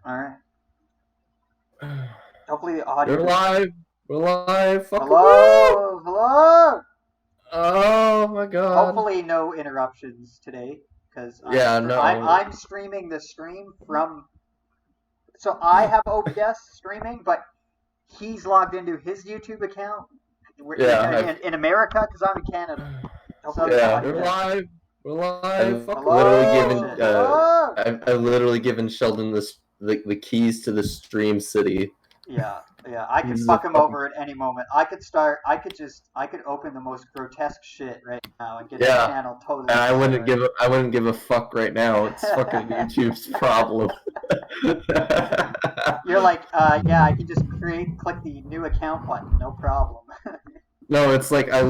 Alright. Hopefully the audio... We're live! We're live! Fuck Hello! Hello! Oh my god. Hopefully no interruptions today, because I'm streaming the stream from... So I have OBS streaming, but he's logged into his YouTube account. In America, because I'm in Canada. We're live! We're live! I've literally given Sheldon the keys to the stream city. Yeah, I could fuck him over at any moment. I could open the most grotesque shit right now and get his channel totally. And I wouldn't give a fuck right now. It's fucking YouTube's problem. You're like, I can just click the new account button, no problem. No, it's like I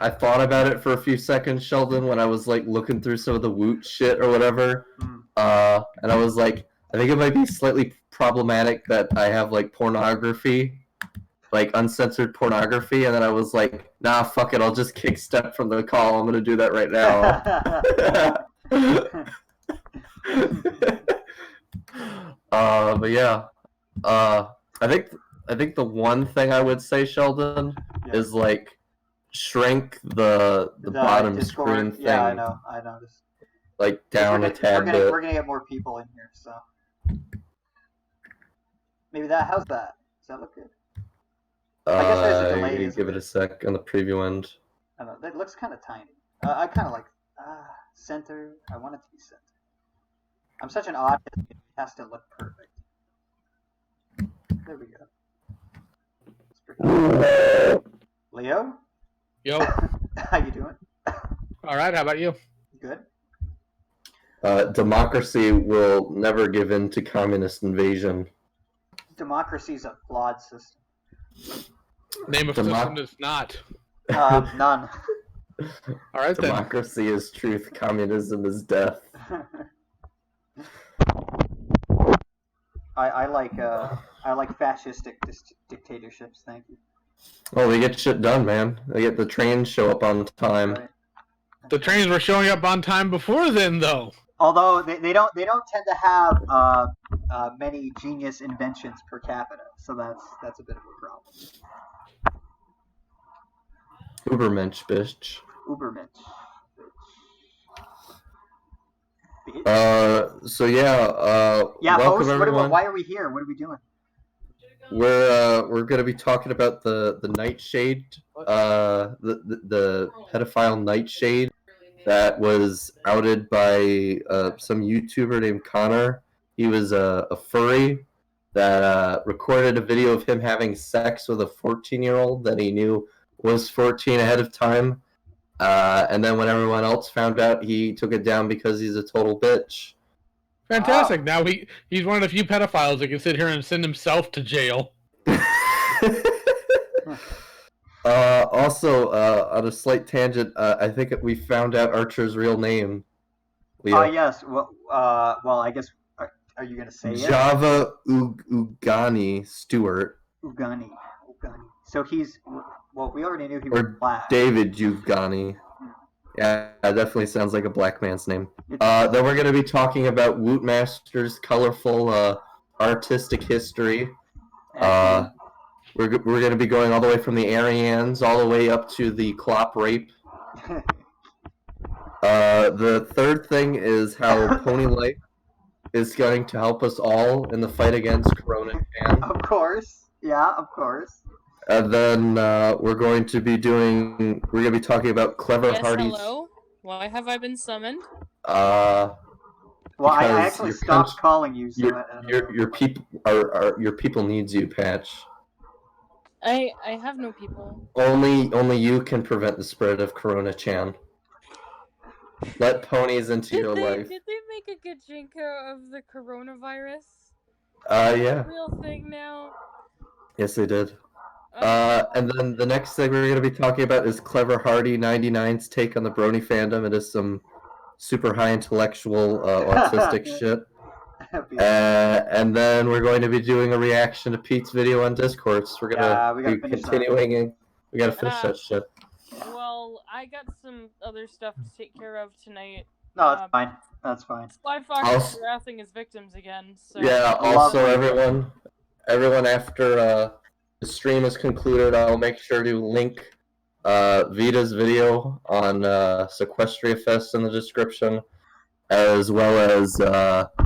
thought about it for a few seconds, Sheldon, when I was like looking through some of the Woot shit or whatever. And I was like, I think it might be slightly problematic that I have like pornography, like uncensored pornography, and then I was like, nah, fuck it, I'll just kick Steph from the call. I'm gonna do that right now. But yeah, I think the one thing I would say, Sheldon, is like shrink the bottom Discord screen thing. Yeah, I noticed. Like down a tad bit. We're gonna get more people in here, so maybe that. How's that? Does that look good? I guess there's a delay. Give it a sec on the preview end. I don't know. That looks kind of tiny. I kind of like center. I want it to be center. I'm such an odd. It has to look perfect. There we go. That's pretty good. Leo? Yo. How you doing? All right. How about you? Good. Democracy will never give in to communist invasion. Democracy is a flawed system. Name of system is not. None. All right, Democracy is truth. Communism is death. I like fascistic dictatorships. Thank you. Oh, they get shit done, man. They get the trains show up on time. Right. The trains were showing up on time before then, though. Although they don't tend to have many genius inventions per capita, so that's a bit of a problem. Ubermensch, bitch. Ubermensch. So yeah. Welcome host, everyone. Why are we here? What are we doing? We're gonna be talking about the nightshade, the pedophile nightshade that was outed by some YouTuber named Connor. He was a furry that recorded a video of him having sex with a 14-year-old that he knew was 14 ahead of time. And then when everyone else found out, he took it down because he's a total bitch. Fantastic. Now he's one of the few pedophiles that can sit here and send himself to jail. Also, on a slight tangent, I think we found out Archer's real name. Yes. Well, I guess. Are you gonna say it? Java Ugani Stewart. Ugani. So he's. Well, we already knew he was black. David Ugani. Yeah, that definitely sounds like a black man's name. Then we're going to be talking about Wootmaster's colorful artistic history. We're going to be going all the way from the Aryans all the way up to the Clop Rape. The third thing is how Pony Life is going to help us all in the fight against CoronaChan. Of course. Yeah, of course. And then we're going to be talking about Clever Hardy's... Hello? Why have I been summoned? Well, I actually stopped calling you. So your people needs you, Patch. I have no people. Only you can prevent the spread of CoronaChan. Let ponies into your life. Did they make a Gajinka of the coronavirus? Yeah. Real thing now? Yes, they did. And then the next thing we're going to be talking about is Clever Hardy 99's take on the Brony Fandom. It is some super high intellectual autistic shit. And then we're going to be doing a reaction to Pete's video on Discord. So we're going to be continuing and we got to finish that shit. Well, I got some other stuff to take care of tonight. No, that's fine. That's fine. Sly Fox is harassing his victims again. So. Yeah. Also, everyone after the stream is concluded, I'll make sure to link Vida's video on Seaquestriafest in the description, as well as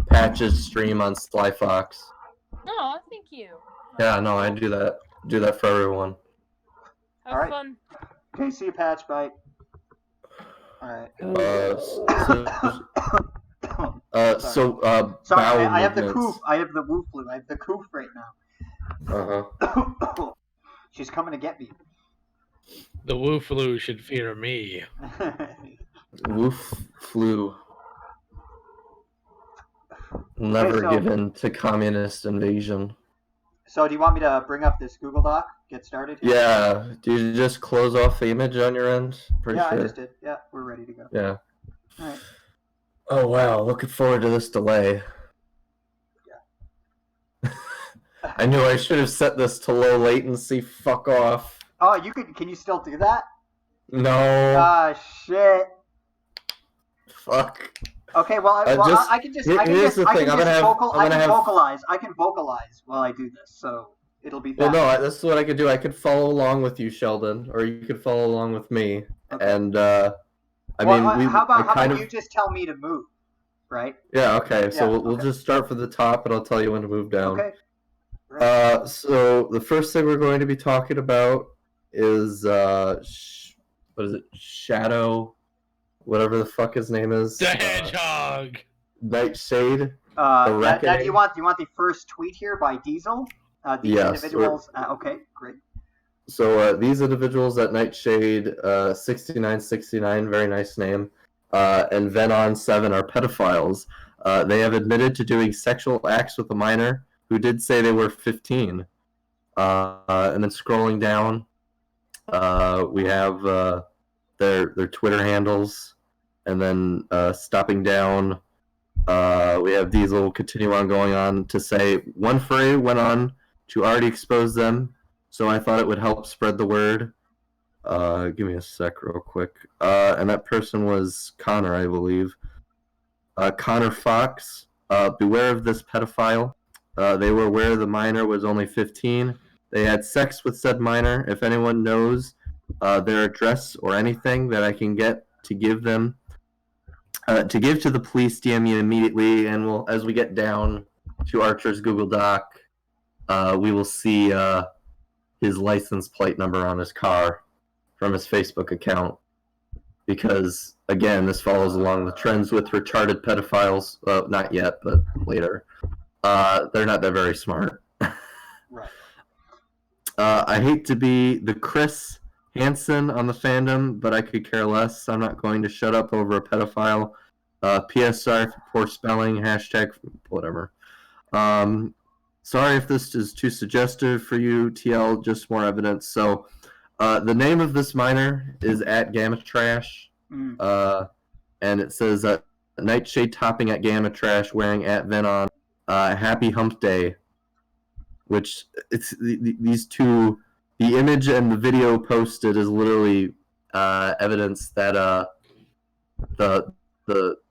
Patch's stream on Sly Fox. Oh, thank you. Yeah, no, I do that. Do that for everyone. Have fun. Okay, see you, Patch. Bye. Alright. Sorry, I have the coof. I have the woo flu. I have the coof right now. She's coming to get me. The woo flu should fear me. Woof flu. Never given to communist invasion. So do you want me to bring up this Google Doc? Get started here? Yeah. Do you just close off the image on your end? Pretty sure. I just did. Yeah, we're ready to go. Yeah. Alright. Oh wow, looking forward to this delay. Yeah. I knew I should have set this to low latency. Fuck off. Oh, can you still do that? No. Ah, shit. Fuck. Okay, well, I can just vocalize. I can vocalize while I do this, so it'll be fast. Well, no, this is what I could do. I could follow along with you, Sheldon, or you could follow along with me. Okay. And how about you just tell me to move, right? Yeah. Okay. So we'll just start from the top, and I'll tell you when to move down. Okay. Right. So the first thing we're going to be talking about is what is it? Shadow. Whatever the fuck his name is. The Hedgehog! Nightshade. You want the first tweet here by Diesel? These individuals... okay, great. So these individuals at Nightshade, 6969, very nice name, and Venon7 are pedophiles. They have admitted to doing sexual acts with a minor who did say they were 15. And then scrolling down, we have their Twitter handles. And then stopping down, we have Diesel continue on going on to say, one furry went on to already expose them, so I thought it would help spread the word. Give me a sec real quick. And that person was Connor, I believe. Connor Fox, beware of this pedophile. They were aware the minor was only 15. They had sex with said minor. If anyone knows their address or anything that I can get to give them, to give to the police, DM me immediately, and as we get down to Archer's Google Doc, we will see his license plate number on his car from his Facebook account. Because, again, this follows along the trends with retarded pedophiles. Not yet, but later. They're not that very smart. Right. I hate to be the Chris Hansen on the fandom, but I could care less. I'm not going to shut up over a pedophile. PSR for poor spelling, hashtag whatever. Sorry if this is too suggestive for you, TL, just more evidence. So, the name of this minor is at Gamma Trash, and it says Nightshade topping at Gamma Trash wearing at Venon, Happy Hump Day, which it's these two. The image and the video posted is literally evidence that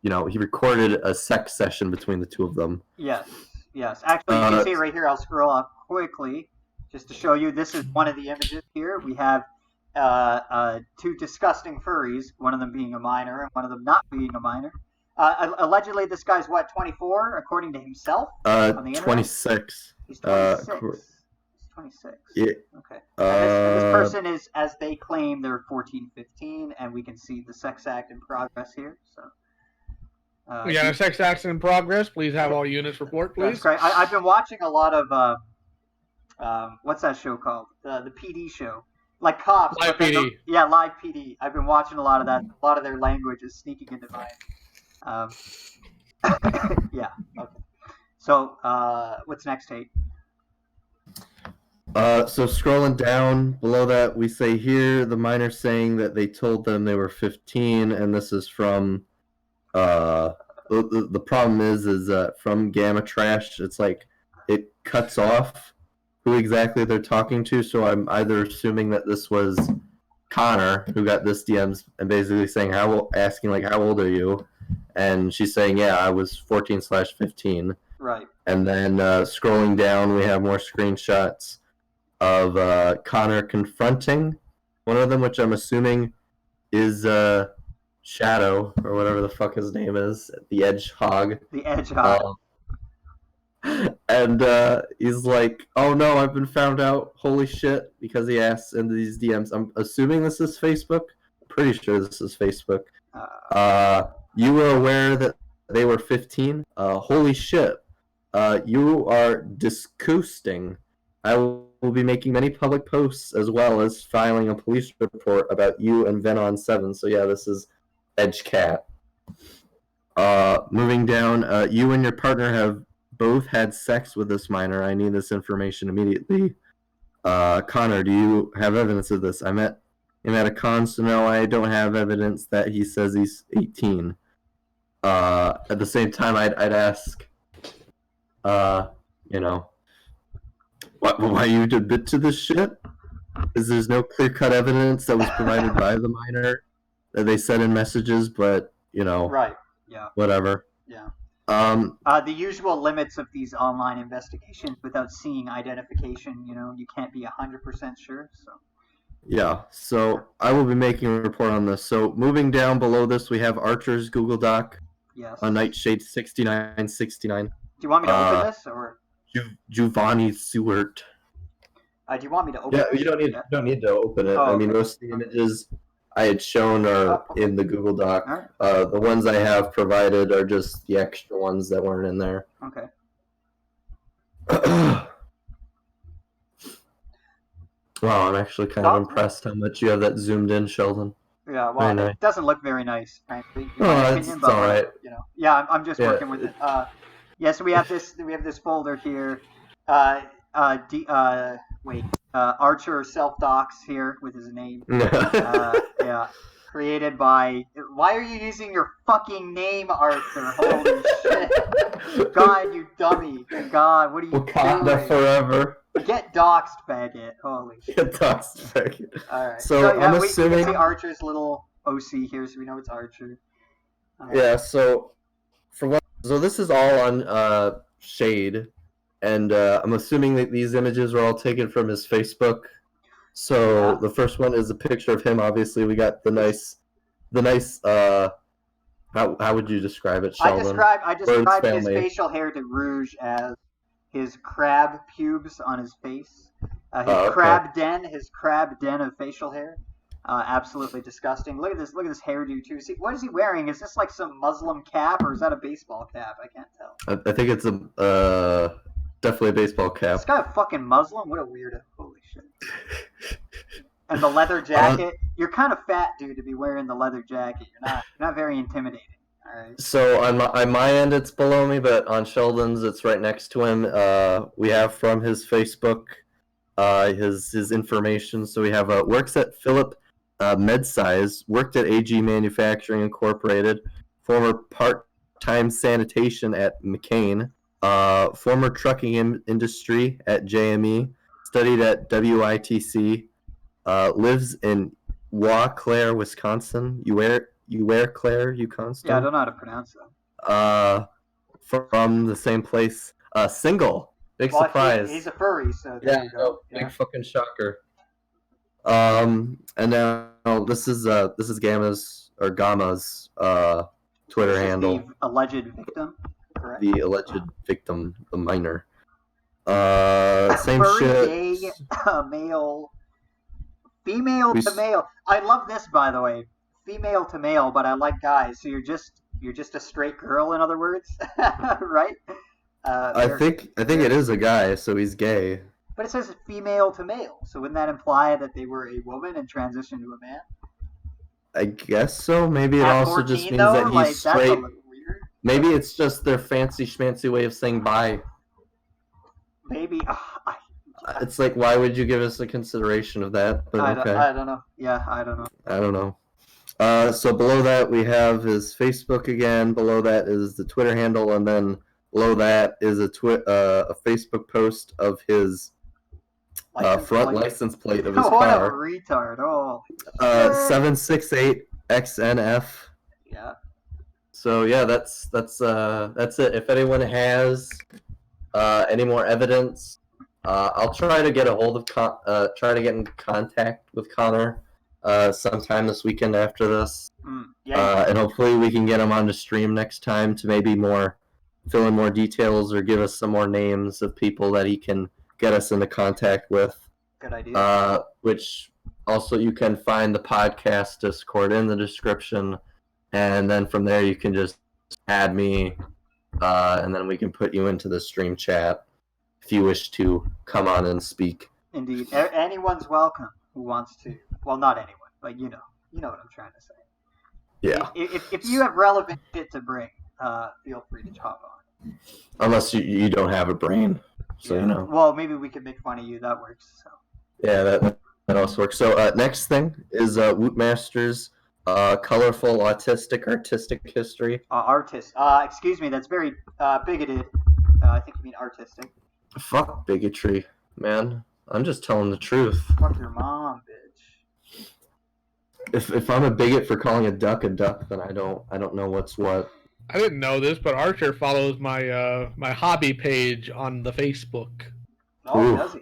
he recorded a sex session between the two of them. Yes. Actually, you can see right here. I'll scroll up quickly just to show you. This is one of the images here. We have two disgusting furries, one of them being a minor and one of them not being a minor. Allegedly, this guy's, 24, according to himself? On the internet? 26. He's 26. 26. Yeah. Okay. And this person is, as they claim, they're 14, 15, and we can see the sex act in progress here. So. We got a sex act in progress. Please have all units report, please. That's great. I've been watching a lot of, what's that show called? The PD show. Like Cops. Live PD. Yeah, Live PD. I've been watching a lot of that. A lot of their language is sneaking into mine. Yeah. Okay. So, what's next, Tate? So scrolling down below that, we say here the minor saying that they told them they were 15, and this is from the problem is from Gamma Trash. It's like it cuts off who exactly they're talking to. So I'm either assuming that this was Connor who got this DMs and basically saying asking like how old are you, and she's saying, yeah, I was 14/15. Right. And then scrolling down, we have more screenshots of Connor confronting one of them, which I'm assuming is Shadow, or whatever the fuck his name is, the Edgehog. The Edgehog. And he's like, oh no, I've been found out, holy shit, because he asks in these DMs. I'm assuming this is Facebook. Pretty sure this is Facebook. You were aware that they were 15? Holy shit. You are disgusting. I will be making many public posts as well as filing a police report about you and Venon7. So yeah, this is EdgeCat. Moving down, you and your partner have both had sex with this minor. I need this information immediately. Connor, do you have evidence of this? I met him at a con, so no, I don't have evidence that he says he's 18. At the same time, I'd ask, you know, why you admit to this shit? Because there's no clear-cut evidence that was provided by the minor that they said in messages, but, you know, right, yeah, whatever. Yeah. The usual limits of these online investigations without seeing identification, you know, you can't be 100% sure, so. Yeah, so I will be making a report on this. So moving down below this, we have Archer's Google Doc. Yes. On Nightshade 6969. Do you want me to open this, or? Giovanni Stewart. Do you want me to open it? Yeah, you don't need to open it. I mean, most of the images I had shown are in the Google Doc. Right. The ones I have provided are just the extra ones that weren't in there. Okay. Wow, I'm actually kind of impressed how much you have that zoomed in, Sheldon. Yeah, well, it doesn't look very nice, frankly. It's all right. You know, yeah, I'm just working with it. Yeah, so we have this folder here. Archer self-docs here with his name. Yeah. Created by... Why are you using your fucking name, Archer? Holy shit. God, you dummy. God, what are you Wakanda doing? Forever. Get doxed, faggot. Holy shit. Get doxed, faggot. Alright. So I'm assuming... We can see Archer's little OC here, so we know it's Archer. Yeah, so... So this is all on Shade, and I'm assuming that these images were all taken from his Facebook. So the first one is a picture of him. Obviously, we got the nice. How would you describe it, Sheldon? I described his facial hair to Rouge as his crab pubes on his face. His crab den of facial hair. Absolutely disgusting. Look at this hairdo too. See, what is he wearing? Is this like some Muslim cap, or is that a baseball cap? I can't tell. I think it's definitely a baseball cap. This guy a fucking Muslim? What a weirdo! Holy shit! And the leather jacket. You're kind of fat, dude, to be wearing the leather jacket. You're not very intimidating. All right. So on my end, it's below me, but on Sheldon's, it's right next to him. We have from his Facebook, his information. So we have works at Philip. MedSize, worked at AG Manufacturing Incorporated, former part-time sanitation at McCain, former trucking industry at JME, studied at WITC, lives in Eau Claire, Wisconsin. Eau Claire, Wisconsin? Yeah, I don't know how to pronounce that. From the same place. Single. Big surprise. He's a furry, so there you go. Big fucking shocker. And now this is Gamma's Twitter handle. The alleged victim, correct? The alleged victim, the minor. Same shit. Gay, male, female to male. I love this, by the way. Female to male, but I like guys. So you're just a straight girl, in other words, right? I think it is a guy, so he's gay. But it says female to male, so wouldn't that imply that they were a woman and transitioned to a man? I guess so. Maybe it also 14, just means that he's straight. That's a little weird. Maybe it's just their fancy schmancy way of saying bye. Maybe. It's like, why would you give us a consideration of that? But I don't know. Yeah, I don't know. I don't know. So below that we have his Facebook again. Below that is the Twitter handle, and then below that is a Facebook post of his front license plate of his car. What a retard! Oh. 768XNF. Yeah. So yeah, that's it. If anyone has any more evidence, I'll try to get a hold of try to get in contact with Connor sometime this weekend after this, and hopefully we can get him on the stream next time to maybe fill in more details or give us some more names of people that he can get us into contact with. Good idea. Which also you can find the podcast Discord in the description, and then from there you can just add me, and then we can put you into the stream chat if you wish to come on and speak. Indeed. Anyone's welcome who wants to. Well, not anyone, but you know what I'm trying to say. Yeah. If you have relevant shit to bring, feel free to hop on. Unless you don't have a brain, so you know. Well, maybe we can make fun of you. That works. So. Yeah, that also works. So next thing is Wootmaster's colorful artistic history. Artist. Excuse me, that's very bigoted. I think you mean artistic. Fuck bigotry, man. I'm just telling the truth. Fuck your mom, bitch. If I'm a bigot for calling a duck, then I don't know what's what. I didn't know this, but Archer follows my my hobby page on the Facebook. Oh, does he?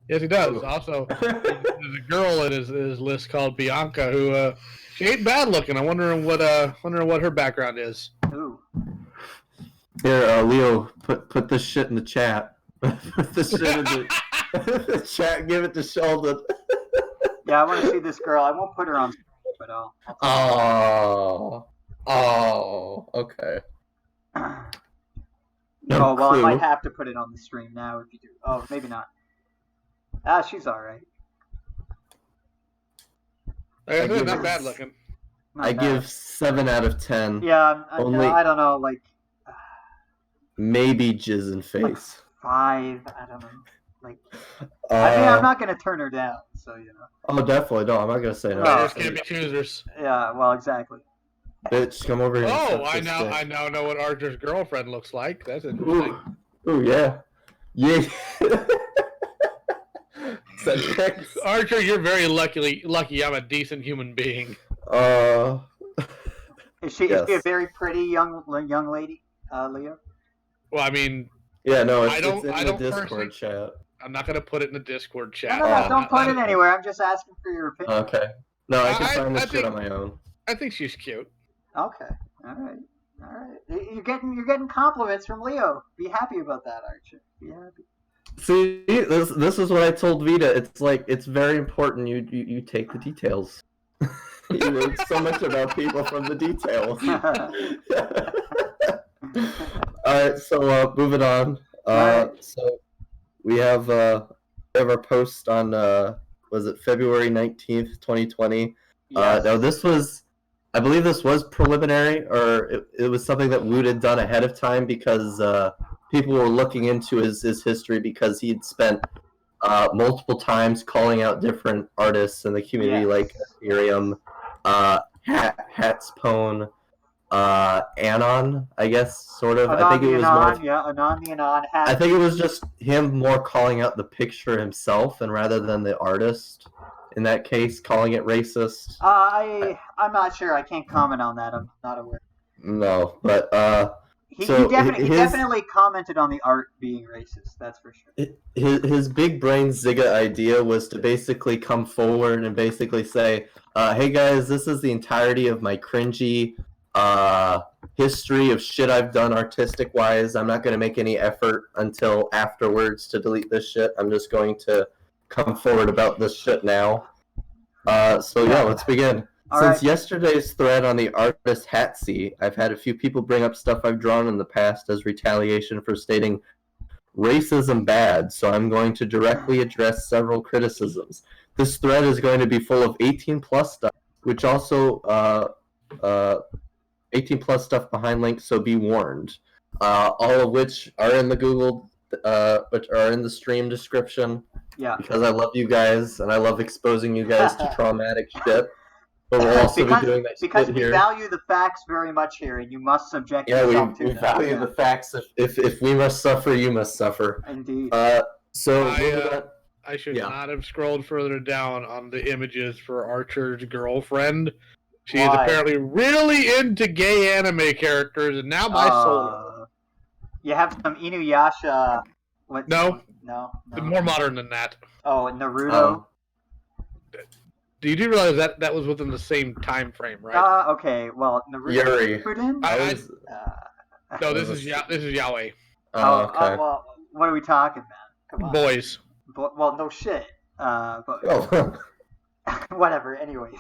Yes, he does. Also, there's a girl in his list called Bianca who she ain't bad looking. I'm wondering what her background is. Ooh. Here, Leo, put this shit in the chat. Put this shit in the chat. Give it to Sheldon. Yeah, I want to see this girl. I won't put her on, but I'll okay. No, well, I might have to put it on the stream now if you do. Oh, maybe not. She's alright. Not bad looking. I give 7 out of 10. Yeah, I don't know, like... Maybe jizz in face. Like 5, I don't know. Like, I mean, I'm not going to turn her down, so, you know. Oh, definitely, no, I'm not going to say no. Just can't be choosers. Yeah, well, exactly. Bitch, come over here. Oh, I now know what Archer's girlfriend looks like. That's interesting. Ooh, yeah. Yeah. Archer, you're very lucky I'm a decent human being. Is she a very pretty young lady, Leo? Well, I mean, yeah, no, it's in the Discord chat. I'm not gonna put it in the Discord chat. No, don't put it anywhere. I'm just asking for your opinion. Okay. No, I can find this shit on my own. I think she's cute. Okay. All right. You're getting compliments from Leo. Be happy about that, Archer. Be happy. See, this is what I told Vida. It's like it's very important you take the details. You learn so much about people from the details. Alright, so moving on. So we have our post on was it February 19th, 2020. Yes. Now I believe this was preliminary, or it was something that Woot had done ahead of time because people were looking into his history because he'd spent multiple times calling out different artists in the community, like Ethereum, Hatspone, Anon, I guess, sort of. Anon, I think it was Anon, more. Anon the Anon. I think it was just him more calling out the picture himself, and rather than the artist, in that case, calling it racist. I'm not sure. I can't comment on that. I'm not aware. No, but he definitely commented on the art being racist. That's for sure. His big brain Zigga idea was to basically come forward and basically say, "Hey guys, this is the entirety of my cringy history of shit I've done artistic wise. I'm not going to make any effort until afterwards to delete this shit. I'm just going to come forward about this shit now." So yeah, let's begin. Since yesterday's thread on the artist Hatsy, I've had a few people bring up stuff I've drawn in the past as retaliation for stating racism bad, so I'm going to directly address several criticisms. This thread is going to be full of 18+ stuff, which also 18+ stuff behind links, so be warned. All of which are in the Google, which are in the stream description. Yeah. Because I love you guys, and I love exposing you guys to traumatic shit. But we'll also be doing that because shit we here. Value the facts very much here, and you must subject yourself to them. We value the facts. If we must suffer, you must suffer. Indeed. So I should not have scrolled further down on the images for Archer's girlfriend. She is apparently really into gay anime characters, and now my soul. You have some Inuyasha. No. No. More modern than that. Oh, Naruto. Do you realize that was within the same time frame, right? Okay. Well, Naruto. Yuri. No, this is Yahweh. Oh, okay. Well, what are we talking about? Come on. Boys. Well, no shit. But whatever. Anyways.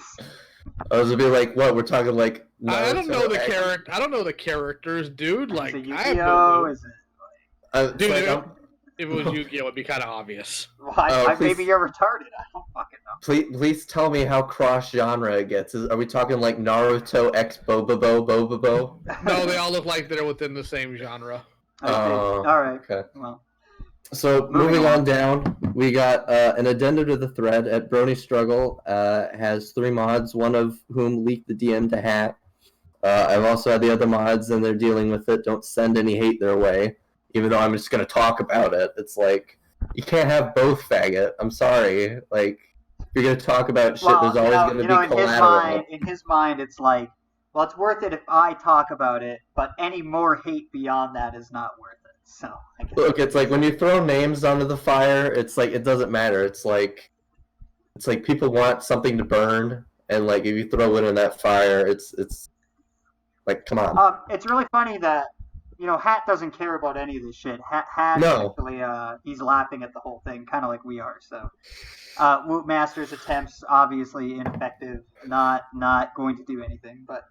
I was gonna be like, what? We're talking like. I don't know the character. I don't know the characers, dude. Like, is it Yu-Gi-Oh? Is it dude? If it was Yu-Gi-Oh, it'd be kind of obvious. Well, maybe you're retarded. I don't fucking know. Please tell me how cross genre it gets. Are we talking like Naruto x Bobobo? No, they all look like they're within the same genre. All right. Okay. Well. So moving on down, we got an addendum to the thread at Brony Struggle. Has 3 mods, one of whom leaked the DM to Hat. I've also had the other mods, and they're dealing with it. Don't send any hate their way, even though I'm just going to talk about it. It's like, you can't have both, faggot. I'm sorry. Like, if you're going to talk about shit, there's always going to be collateral. In his mind, it's like, well, it's worth it if I talk about it, but any more hate beyond that is not worth it. So, I guess look, it's like when you throw names onto the fire, it's like it doesn't matter. It's like people want something to burn, and like if you throw it in that fire, it's like, come on. It's really funny that Hat doesn't care about any of this shit. Hat no. Actually, he's laughing at the whole thing, kind of like we are. So, Wootmaster's attempts obviously ineffective, not going to do anything, but.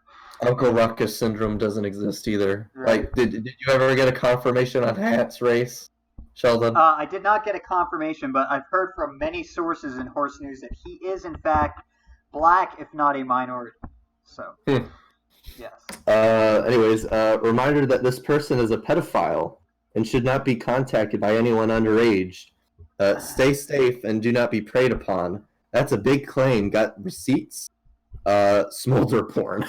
Uncle Ruckus syndrome doesn't exist either. Right. Like, did you ever get a confirmation on Hat's race, Sheldon? I did not get a confirmation, but I've heard from many sources in horse news that he is in fact black, if not a minority. So, yes. Anyways, reminder that this person is a pedophile and should not be contacted by anyone underage. Stay safe and do not be preyed upon. That's a big claim. Got receipts? Smolder porn.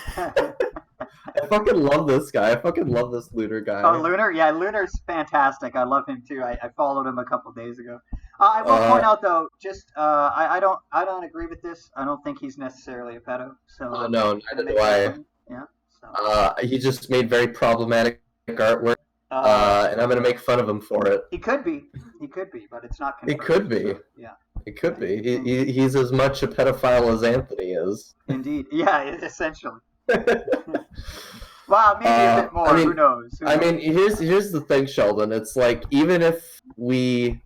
I fucking love this guy. I fucking love this Lunar guy. Oh, Lunar? Yeah, Lunar's fantastic. I love him too. I followed him a couple days ago. I will point out though, just I don't agree with this. I don't think he's necessarily a pedo. So no, neither do I. Yeah. So. He just made very problematic artwork, and I'm gonna make fun of him for it. He could be, but it's not confirmed. It could be. So, yeah. It could be. He's as much a pedophile as Anthony is. Indeed. Yeah, essentially. Well, maybe a bit more. Who knows? I mean, here's the thing, Sheldon. It's like, even if we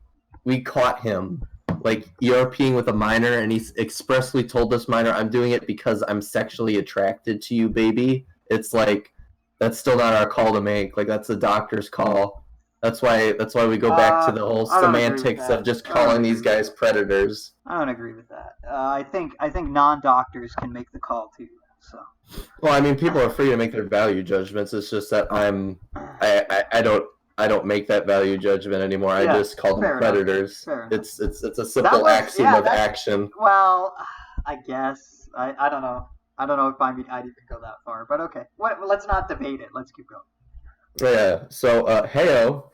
caught him, like, ERPing with a minor, and he's expressly told this minor, I'm doing it because I'm sexually attracted to you, baby. It's like, that's still not our call to make. Like, that's the doctor's call. That's why we go back to the whole semantics of just calling these guys predators. I don't agree with that. I think non-doctors can make the call too. So. Well, I mean, people are free to make their value judgments. It's just that I don't make that value judgment anymore. I just call them predators. It's a simple axiom of action. Well, I guess I don't know. I don't know if I'd even go that far, but okay. Let's not debate it. Let's keep going. Yeah. So, Heyo,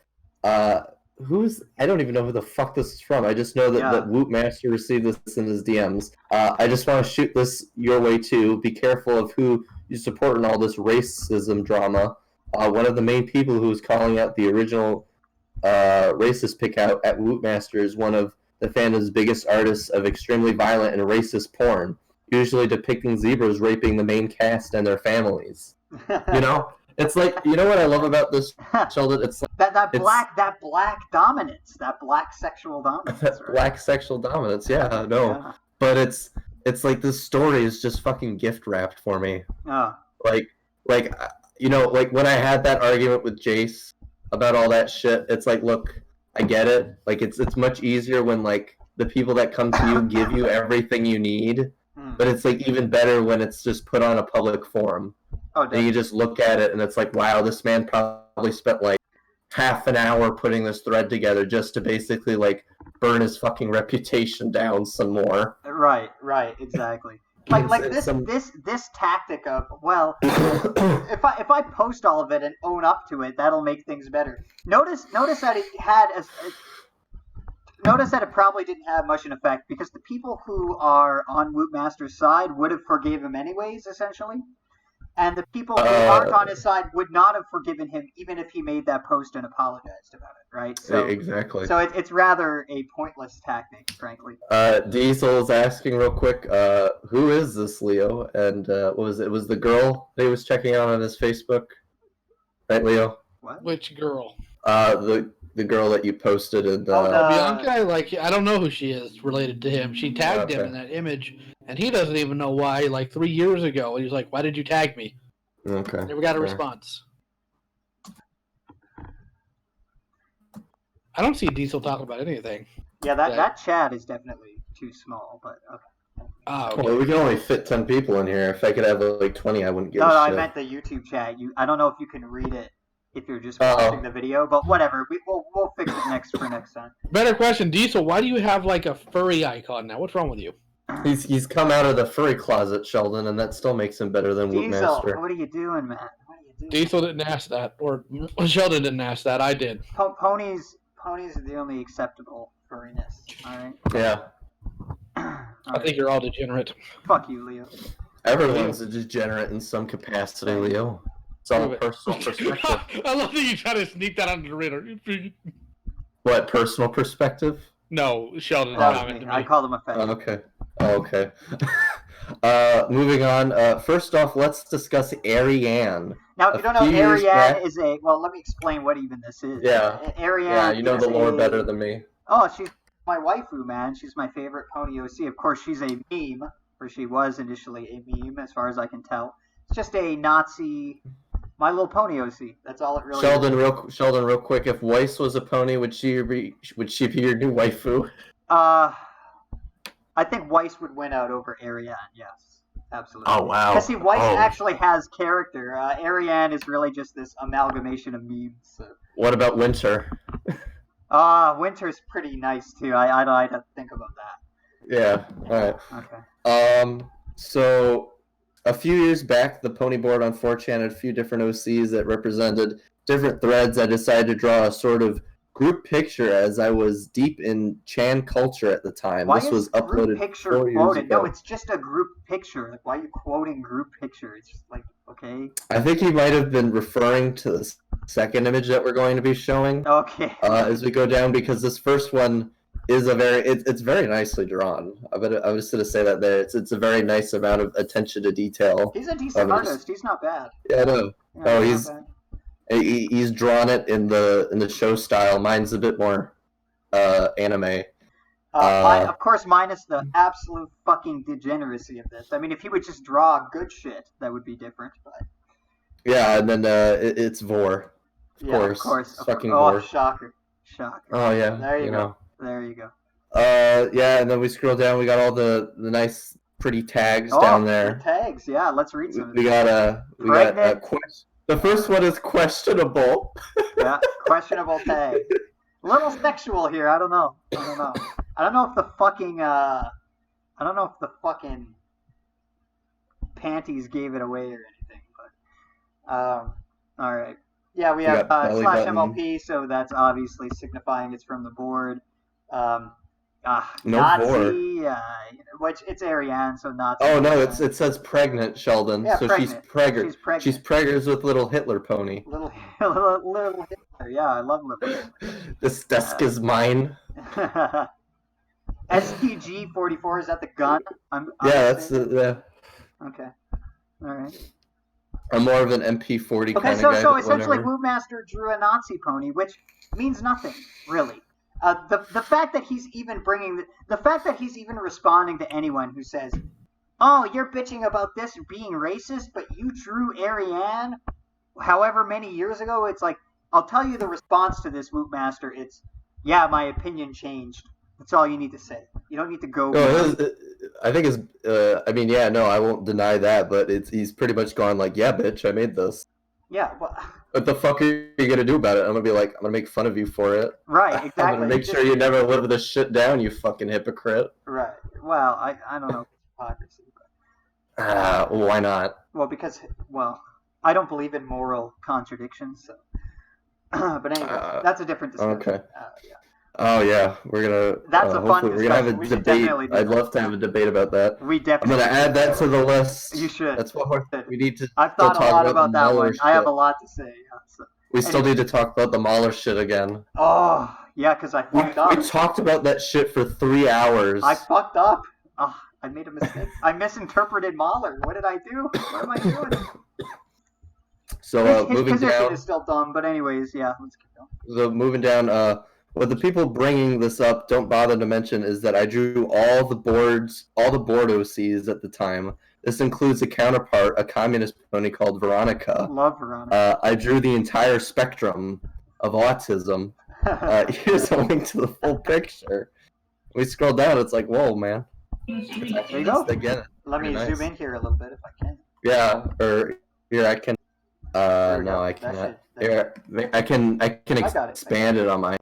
I don't even know who the fuck this is from. I just know that Wootmaster received this in his DMs. I just want to shoot this your way too. Be careful of who you support in all this racism drama. One of the main people who was calling out the original racist pick out at Wootmaster is one of the fandom's biggest artists of extremely violent and racist porn, usually depicting zebras raping the main cast and their families. You know? It's like, you know what I love about this, Sheldon? It's like that black dominance, that black sexual dominance. That black sexual dominance, yeah, no. Yeah. But it's like this story is just fucking gift wrapped for me. Oh. Like you know, like when I had that argument with Jace about all that shit, it's like, look, I get it. Like it's much easier when like the people that come to you give you everything you need. But it's like even better when it's just put on a public forum. Oh, and you just look at it and it's like, wow, this man probably spent like half an hour putting this thread together just to basically like burn his fucking reputation down some more. Right, exactly. Like this tactic of, well, if I post all of it and own up to it, that'll make things better. Notice that it had notice that it probably didn't have much an effect because the people who are on Wootmaster's side would have forgave him anyways, essentially. And the people who aren't on his side would not have forgiven him even if he made that post and apologized about it, right? So exactly. So it's rather a pointless tactic, frankly. Diesel's asking real quick, who is this Leo? And what was it? It was the girl that he was checking out on his Facebook, right, Leo? What? Which girl? The girl that you posted in Bianca. I don't know who she is related to him. She tagged him in that image, and he doesn't even know why. Like 3 years ago, he was like, "Why did you tag me?" Okay. Never got a response. I don't see Diesel talking about anything. Yeah, that chat is definitely too small, but okay. Okay. Well, we can only fit 10 people in here. If I could have like 20, I wouldn't give a shit. No, I meant the YouTube chat. I don't know if you can read it if you're just watching the video, but whatever. We'll fix it next time. Better question, Diesel. Why do you have like a furry icon now? What's wrong with you? He's come out of the furry closet, Sheldon, and that still makes him better than Diesel, Wootmaster. what are you doing, man? What are you doing? Diesel didn't ask that, or Sheldon didn't ask that. I did. Ponies are the only acceptable furriness. All right. Yeah. I think you're all degenerate. Fuck you, Leo. Everyone's a degenerate in some capacity, Leo. It's all personal perspective. I love that you try to sneak that under the radar. What, personal perspective? No, Sheldon commented to me. I called him a fat. Okay. Moving on. First off, let's discuss Ariane. Now, if you don't know, Ariane is a... Well, let me explain what even this is. Yeah. Ariane. Yeah, you know the lore better than me. Oh, she's my waifu, man. She's my favorite pony OC. Of course, she's a meme, or she was initially a meme, as far as I can tell. It's just a Nazi... My Little Pony OC. That's all it really is. Sheldon, real quick. If Weiss was a pony, would she be your new waifu? I think Weiss would win out over Ariane. Yes, absolutely. Oh wow. Because see, Weiss actually has character. Ariane is really just this amalgamation of memes. So. What about Winter? Winter's pretty nice too. I'd have to think about that. Yeah. All right. Okay. So. A few years back, the pony board on 4chan had a few different OCs that represented different threads. I decided to draw a sort of group picture as I was deep in Chan culture at the time. Why this was uploaded 4 years ago. No, it's just a group picture. Like, why are you quoting group picture? It's just like, okay. I think he might have been referring to the second image that we're going to be showing. Okay. As we go down, because this first one is it's very nicely drawn. I was going to say that there. It's a very nice amount of attention to detail. He's a decent artist. He's not bad. Yeah, I know. He's drawn it in the show style. Mine's a bit more anime. Of course, minus the absolute fucking degeneracy of this. I mean, if he would just draw good shit, that would be different. But yeah, and then it's Vor. Of course. Fucking Vor. Shocker. Oh yeah. There you go. There you go. Yeah, and then we scroll down. We got all the nice, pretty tags down there. The tags, yeah. Let's read some. We got the first one is questionable. Yeah, questionable tag. A little sexual here. I don't know. I don't know if the fucking panties gave it away or anything. But all right. Yeah, we have /MLP, so that's obviously signifying it's from the board. Nazi, which it's Ariane, so Nazi. Oh no, it says pregnant, Sheldon. Yeah, so pregnant. She's pregnant. She's preggers with little Hitler pony. Little Hitler. Yeah, I love little Hitler. This desk is mine. STG-44, is that the gun? That's yeah. Okay. All right. I'm more of an MP40 kind of guy. So essentially, Wootmaster drew a Nazi pony, which means nothing, really. The fact that he's even the fact that he's even responding to anyone who says, "Oh, you're bitching about this being racist, but you drew Ariane, however many years ago." It's like, I'll tell you the response to this, Wootmaster. It's, yeah, my opinion changed. That's all you need to say. You don't need to go. I think it's. I mean, yeah, no, I won't deny that, but he's pretty much gone like, yeah, bitch, I made this. Yeah, well. What the fuck are you gonna do about it? I'm gonna be like, I'm gonna make fun of you for it. Right, exactly. I'm gonna make sure you never live this shit down, you fucking hypocrite. Right. Well, I don't know hypocrisy, but. Why not? Well, because I don't believe in moral contradictions. So. But anyway, that's a different discussion. Okay. Yeah. Oh yeah, we're gonna. That's a fun we're gonna have a discussion. We should debate. definitely do I'd that. love to have a debate about that. We I'm definitely. gonna add that to the list. You should. That's what we need to. I've still thought a talk lot about about that one. shit. I have a lot to say. Yeah, so. We still need to talk about the Mahler shit again. Oh yeah, because I fucked up. We talked about that shit for 3 hours. I fucked up. Oh, I made a mistake. I misinterpreted Mahler. What did I do? What am I doing? So his moving position down, is still dumb, but anyways, yeah, let's keep going. moving down. What the people bringing this up don't bother to mention is that I drew all the board OCs at the time. This includes a counterpart, a communist pony called Veronica. Love Veronica. I drew the entire spectrum of autism. Here's a link to the full picture. We scroll down, it's like, whoa, man. There you go. Again, Let me zoom in here a little bit if I can. Yeah, or here I can. No, I cannot. Here, I can expand it on my.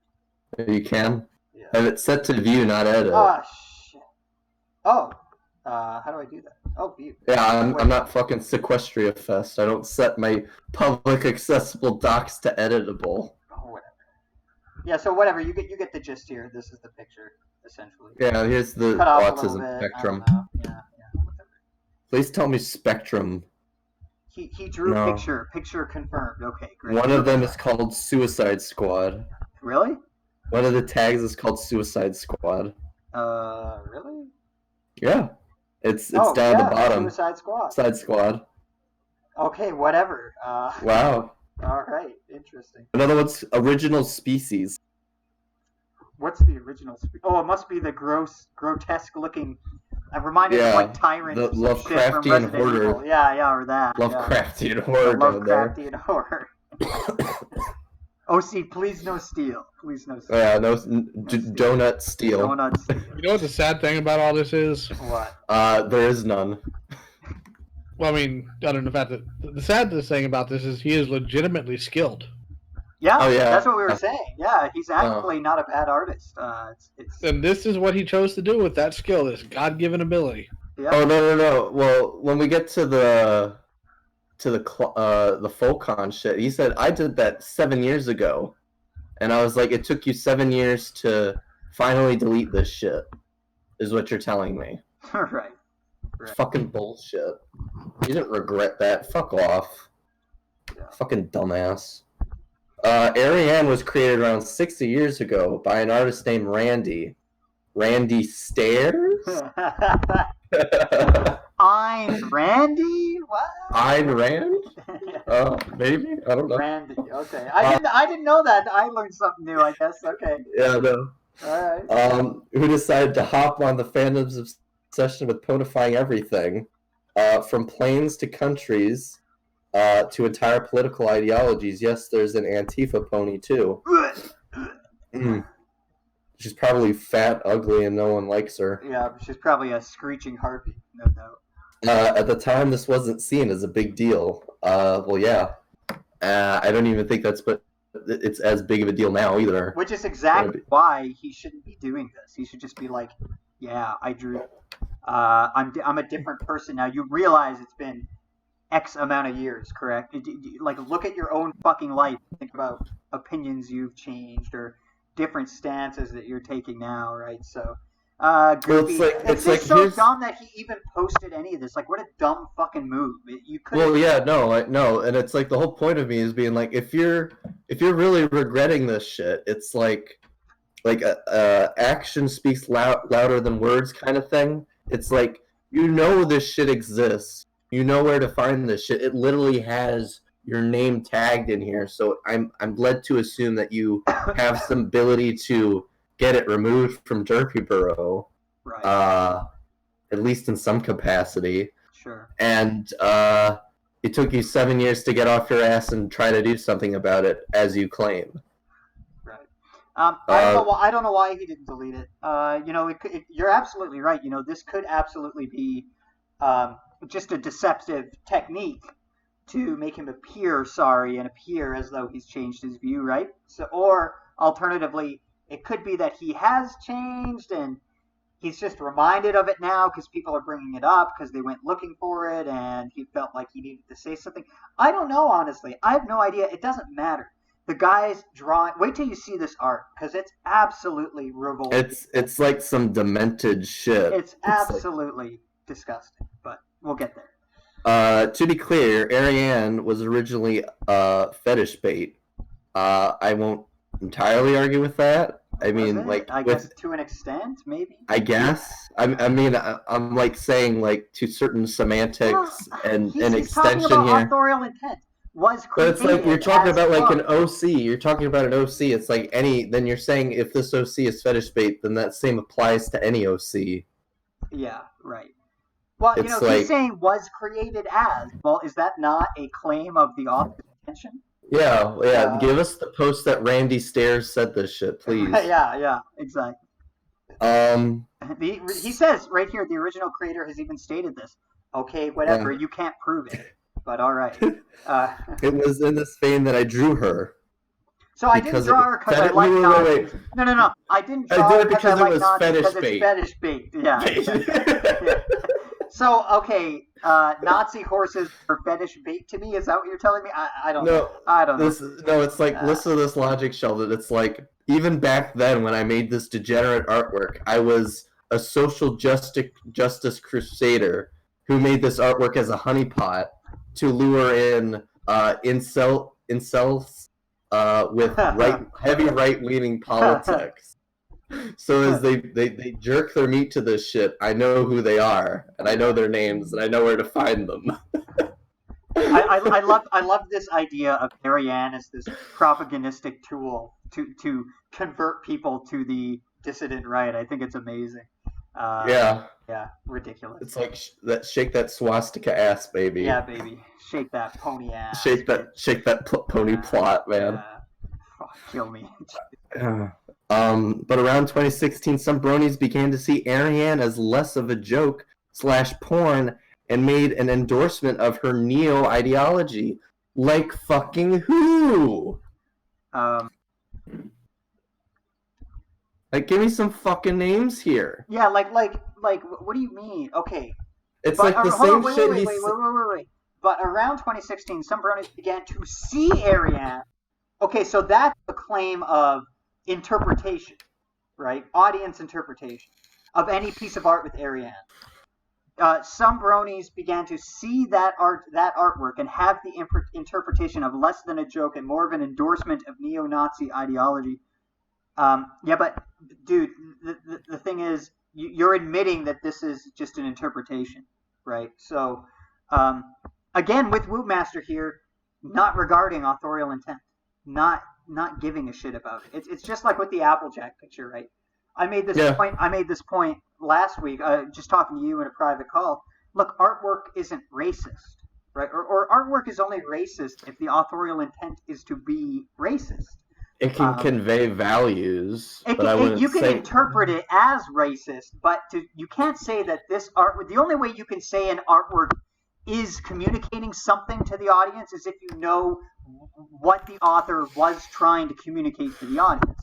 You can. Yeah. Have it set to view, not edit. Oh shit. Oh, how do I do that? Oh, view. Yeah, I'm not fucking Seaquestriafest. I don't set my public accessible docs to editable. Oh, whatever. Yeah, so whatever. You get the gist here. This is the picture, essentially. Yeah, here's the autism spectrum. Yeah, whatever. Please tell me spectrum. He drew picture confirmed. Okay, great. One of them is called Suicide Squad. Really? One of the tags is called Suicide Squad. Really? Yeah. It's down at the bottom. Suicide Squad. Okay, whatever. Wow. All right, interesting. Another one's Original Species. What's the original species? Oh, it must be the grotesque looking. I'm reminded of like Tyrant. The Lovecraftian horror. Evil. Yeah, or that. Lovecraftian horror. Lovecraftian horror. OC, please no steal. Please no steal. Yeah, no donut steal. Donut steal. You know what the sad thing about all this is? What? There is none. Well, I mean, other than the fact that the saddest thing about this is he is legitimately skilled. Yeah, that's what we were saying. Yeah, he's actually not a bad artist. And this is what he chose to do with that skill, this God-given ability. Yeah. Oh no! Well, when we get to the Folcon shit, he said I did that 7 years ago, and I was like, it took you 7 years to finally delete this shit, is what you're telling me. Right. Fucking bullshit. You didn't regret that. Fuck off. Yeah. Fucking dumbass. Ariane was created around 60 years ago by an artist named Randy. Randy Stairs? I'm Randy? What? Ayn Rand? Maybe? I don't know. Randy, okay. I didn't know that. I learned something new, I guess. Okay. Yeah, no. Alright. Who decided to hop on the fandom's obsession with ponifying everything, from planes to countries, to entire political ideologies. Yes, there's an Antifa pony too. She's probably fat, ugly, and no one likes her. Yeah, she's probably a screeching harpy, no doubt. At the time, this wasn't seen as a big deal. Well, yeah. I don't even think it's as big of a deal now either. Which is exactly why he shouldn't be doing this. He should just be like, yeah, I drew. I'm a different person now. You realize it's been X amount of years, correct? Like, look at your own fucking life. Think about opinions you've changed or different stances that you're taking now, right? So, goofy. It's just so dumb that he even posted any of this. Like, what a dumb fucking move. You could. Well, yeah, no, and it's like the whole point of me is being like, if you're really regretting this shit, it's like action speaks louder than words kind of thing. It's like, you know this shit exists. You know where to find this shit. It literally has your name tagged in here, so I'm led to assume that you have some ability to get it removed from Derpy Burrow, right? At least in some capacity. Sure. And it took you 7 years to get off your ass and try to do something about it, as you claim. Right. I don't know why he didn't delete it. You're absolutely right. This could absolutely be just a deceptive technique to make him appear sorry and appear as though he's changed his view, right? So, or alternatively, it could be that he has changed and he's just reminded of it now because people are bringing it up because they went looking for it and he felt like he needed to say something. I don't know, honestly. I have no idea. It doesn't matter The guy's drawing. Wait till you see this art, because it's absolutely revolting. It's like some demented shit. It's absolutely disgusting, but we'll get there. To be clear, Ariane was originally fetish bait. I won't entirely argue with that. I guess to an extent, maybe. I guess. I'm like saying like to certain semantics and an extension talking about here. Authorial intent was created. But it's like you're talking about like an OC. You're talking about an OC. It's like then you're saying if this OC is fetish bait, then that same applies to any OC. Yeah, right. Well, he's saying was created as. Well, is that not a claim of the author's intention? Yeah. Give us the post that Randy Stairs said this shit, please. Yeah, exactly. He says right here, the original creator has even stated this. Okay, whatever, you can't prove it, but all right. It was in this vein that I drew her. So I didn't draw her because I like Nazis. No. I didn't draw her because I like Nazis because it's fetish bait. Yeah. Yeah. So, okay, Nazi horses are fetish bait to me? Is that what you're telling me? I don't know. I don't know. It's like, listen to this logic, Sheldon. It's like, even back then when I made this degenerate artwork, I was a social justice crusader who made this artwork as a honeypot to lure in incels with heavy right-leaning politics. So as they jerk their meat to this shit, I know who they are, and I know their names, and I know where to find them. I love this idea of Ariane as this propagandistic tool to convert people to the dissident right. I think it's amazing. Yeah, ridiculous. It's like shake that swastika ass, baby. Yeah, baby, shake that pony ass. Shake that pony plot, man. Kill me. But around 2016, some bronies began to see Ariane as less of a joke / porn and made an endorsement of her neo ideology. Like fucking who? Like, give me some fucking names here. Yeah, like, what do you mean? Okay. It's like the same shit. Wait. But around 2016, some bronies began to see Ariane. Okay, so that's a claim of interpretation, right? Audience interpretation of any piece of art with Ariane. Some bronies began to see that artwork and have the interpretation of less than a joke and more of an endorsement of neo-Nazi ideology. Yeah, but dude, the thing is, you're admitting that this is just an interpretation, right? So, again, with Wootmaster here, not regarding authorial intent, not giving a shit about it. It's just like with the Applejack picture, right? I made this point last week, just talking to you in a private call. Look, artwork isn't racist, right? Or artwork is only racist if the authorial intent is to be racist. It can convey values, you can interpret it as racist, but you can't say that this art. The only way you can say an artwork is communicating something to the audience is if you know what the author was trying to communicate to the audience.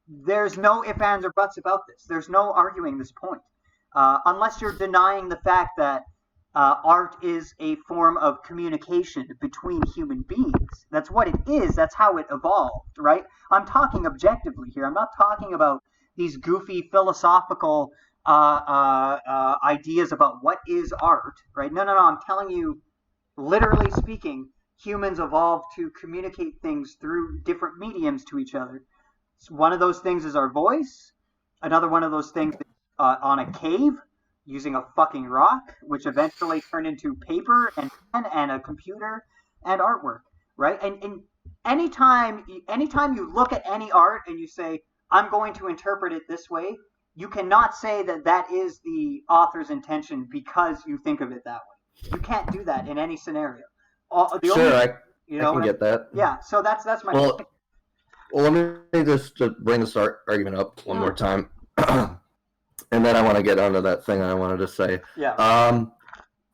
There's no ifs, ands, or buts about this. There's no arguing this point, unless you're denying the fact that art is a form of communication between human beings. That's what it is. That's how it evolved, right? I'm talking objectively here. I'm not talking about these goofy philosophical ideas about what is art, right? No. I'm telling you, literally speaking, humans evolved to communicate things through different mediums to each other. So one of those things is our voice. Another one of those things is on a cave, using a fucking rock, which eventually turned into paper and pen and a computer and artwork, right? And anytime you look at any art and you say, I'm going to interpret it this way, you cannot say that is the author's intention because you think of it that way. You can't do that in any scenario. I can get that. Yeah, so that's my point. Well, let me just bring this argument up one more time. And then I want to get onto that thing I wanted to say. Yeah.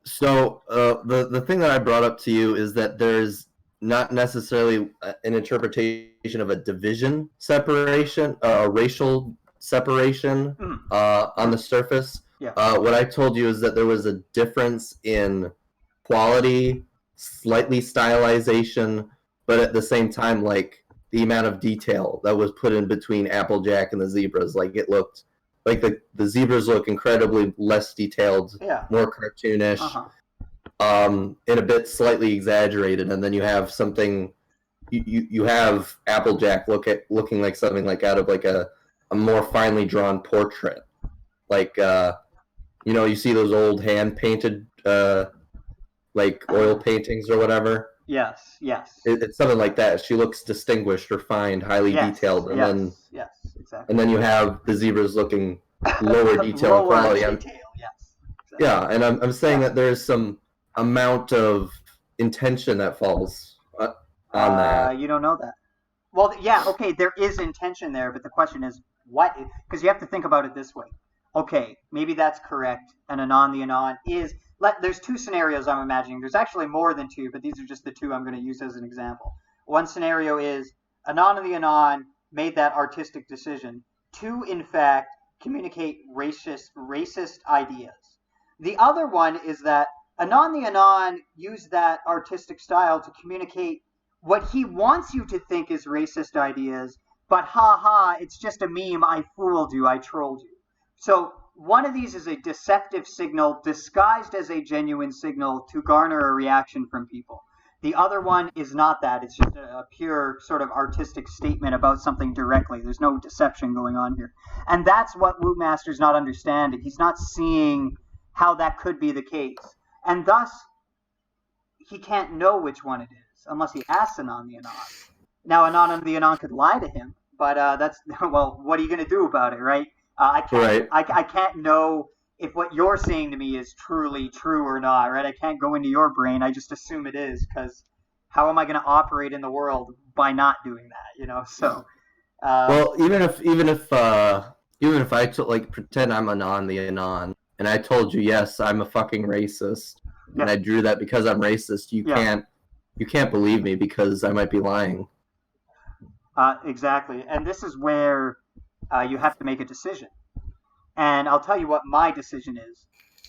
So the thing that I brought up to you is that there's not necessarily an interpretation of a division separation, a racial separation on the surface. Yeah. What I told you is that there was a difference in quality, slightly stylization, but at the same time, like the amount of detail that was put in between Applejack and the zebras. Like, it looked like the zebras look incredibly less detailed, more cartoonish, and a bit slightly exaggerated. And then you have something, you have Applejack looking like something like out of like a more finely drawn portrait. Like, you see those old hand painted like oil paintings or whatever. Yes. It's something like that. She looks distinguished, refined, highly detailed, and then exactly. And then you have the zebras looking lower detail quality. Exactly. Yeah, and I'm saying that there's some amount of intention that falls on that. You don't know that. Well, yeah, okay, there is intention there, but the question is what? Because you have to think about it this way. Okay, maybe that's correct. And Anon the Anon is. There's two scenarios I'm imagining. There's actually more than two, but these are just the two I'm going to use as an example. One scenario is Anon the Anon made that artistic decision to, in fact, communicate racist ideas. The other one is that Anon the Anon used that artistic style to communicate what he wants you to think is racist ideas, but it's just a meme, I fooled you, I trolled you. So one of these is a deceptive signal disguised as a genuine signal to garner a reaction from people. The other one is not that. It's just a pure sort of artistic statement about something directly. There's no deception going on here. And that's what Wootmaster's not understanding. He's not seeing how that could be the case. And thus, he can't know which one it is unless he asks Anon the Anon. Now, Anon the Anon could lie to him, but what are you going to do about it, right? I can't know if what you're saying to me is truly true or not, right? I can't go into your brain. I just assume it is, because how am I going to operate in the world by not doing that? So. Well, even if I pretend I'm Anon the Anon, and I told you, yes, I'm a fucking racist, and I drew that because I'm racist, you can't believe me because I might be lying. Exactly, and this is where you have to make a decision. And I'll tell you what my decision is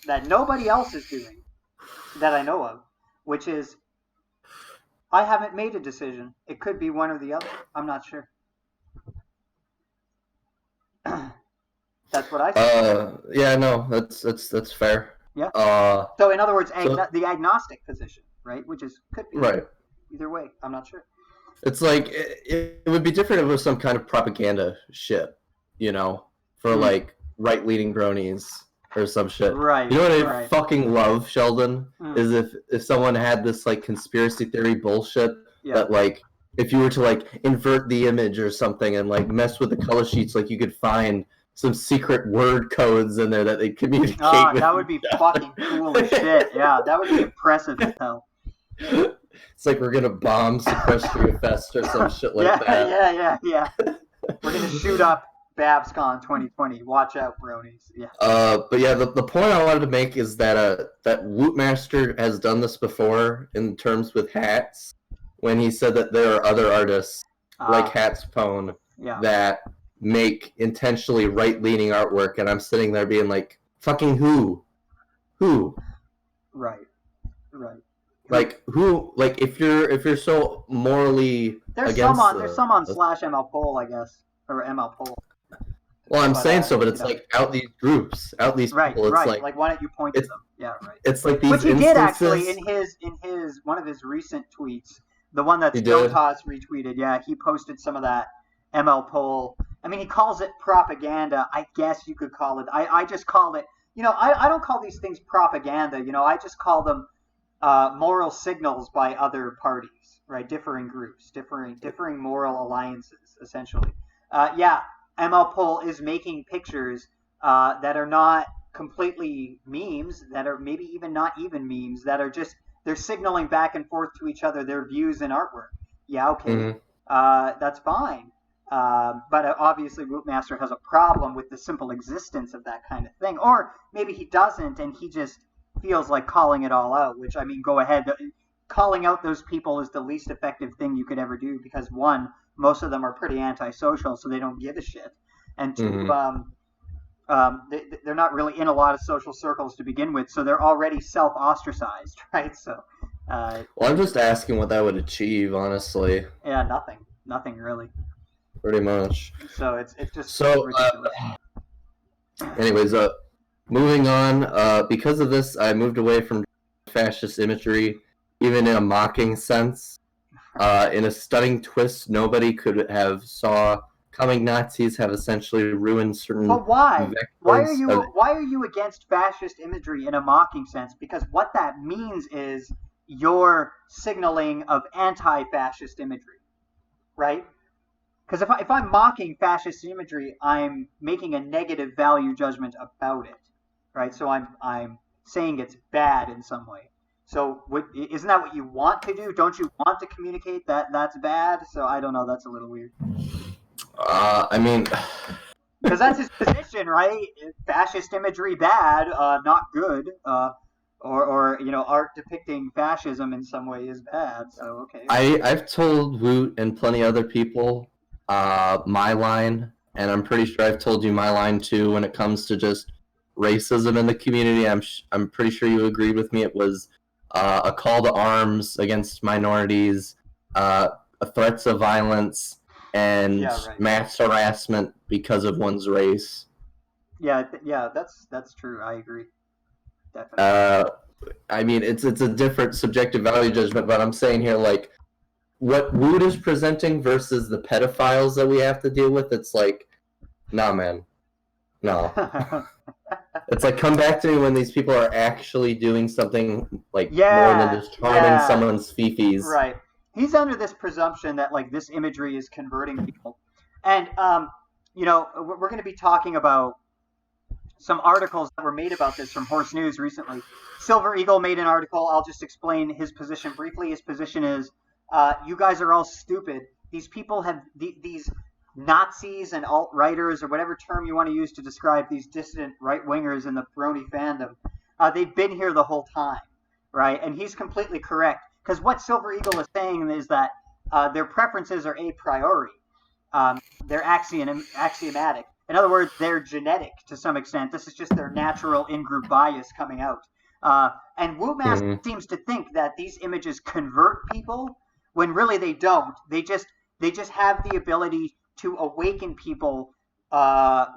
that nobody else is doing that I know of, which is I haven't made a decision. It could be one or the other. I'm not sure. That's what I say. Yeah, no, that's fair. Yeah. So in other words, the agnostic position, right? Which could be right. Either way, I'm not sure. It's like it would be different if it was some kind of propaganda shit, for like right-leaning bronies or some shit. Right. You know what I fucking love, Sheldon? Is if someone had this like conspiracy theory bullshit that like if you were to like invert the image or something and like mess with the color sheets, like you could find some secret word codes in there that they communicate with. That would be fucking cool as shit. Yeah, that would be impressive as hell. It's like we're gonna bomb Seaquestriafest or some shit like that. Yeah. We're gonna shoot up BabsCon 2020. Watch out, bronies. Yeah. But yeah, the point I wanted to make is that that Wootmaster has done this before in terms with hats, when he said that there are other artists like Hats Pone that make intentionally right-leaning artwork, and I'm sitting there being like, fucking who? Right. Like who? Like if you're so morally there's against there's some on /ML poll, I guess, or ML poll. Well, I'm saying so, but it's like out these groups, out these people. It's like why don't you point to them? Yeah, right. It's like these which he instances... did actually in his one of his recent tweets, the one that Dotas retweeted. Yeah, he posted some of that ML poll. I mean, he calls it propaganda. I guess you could call it. I just call it. I don't call these things propaganda. I just call them moral signals by other parties, right? Differing groups, differing moral alliances, essentially. ML Poll is making pictures that are not completely memes, that are maybe even not even memes, that are just, they're signaling back and forth to each other their views in artwork. Yeah, okay, that's fine. But obviously Wootmaster has a problem with the simple existence of that kind of thing. Or maybe he doesn't, and he just feels like calling it all out, which, I mean, go ahead. Calling out those people is the least effective thing you could ever do, because one, most of them are pretty antisocial, so they don't give a shit. And two, they're not really in a lot of social circles to begin with, so they're already self-ostracized, right? So, well, I'm just asking what that would achieve, honestly. Yeah, nothing. Nothing really. Pretty much. So it's just so. Anyways, moving on. Because of this, I moved away from fascist imagery, even in a mocking sense. In a stunning twist, nobody could have saw coming. Nazis have essentially ruined certain. But why? Why are you against fascist imagery in a mocking sense? Because what that means is you're signaling of anti-fascist imagery, right? Because if I'm mocking fascist imagery, I'm making a negative value judgment about it, right? So I'm saying it's bad in some way. So isn't that what you want to do? Don't you want to communicate that that's bad? So I don't know. That's a little weird. I mean, because that's his position, right? Fascist imagery bad, not good. Or art depicting fascism in some way is bad. So okay. I've told Woot and plenty of other people my line, and I'm pretty sure I've told you my line too when it comes to just racism in the community. I'm pretty sure you agreed with me. It was a call to arms against minorities, threats of violence, and mass harassment because of one's race. Yeah, that's true. I agree. Definitely. I mean, it's a different subjective value judgment, but I'm saying here, like, what Woot is presenting versus the pedophiles that we have to deal with, it's like, nah, man. No. It's like, come back to me when these people are actually doing something, like, more than just charming someone's fifis. Right. He's under this presumption that, like, this imagery is converting people. And, we're going to be talking about some articles that were made about this from Horse News recently. Silver Eagle made an article. I'll just explain his position briefly. His position is, you guys are all stupid. These people have these Nazis and alt-righters, or whatever term you want to use to describe these dissident right-wingers in the Brony Fandom. They've been here the whole time, right? And he's completely correct. Because what Silver Eagle is saying is that their preferences are a priori. They're axiomatic. In other words, they're genetic to some extent. This is just their natural in-group bias coming out. And Wootmaster seems to think that these images convert people when really they don't. They just have the ability to awaken people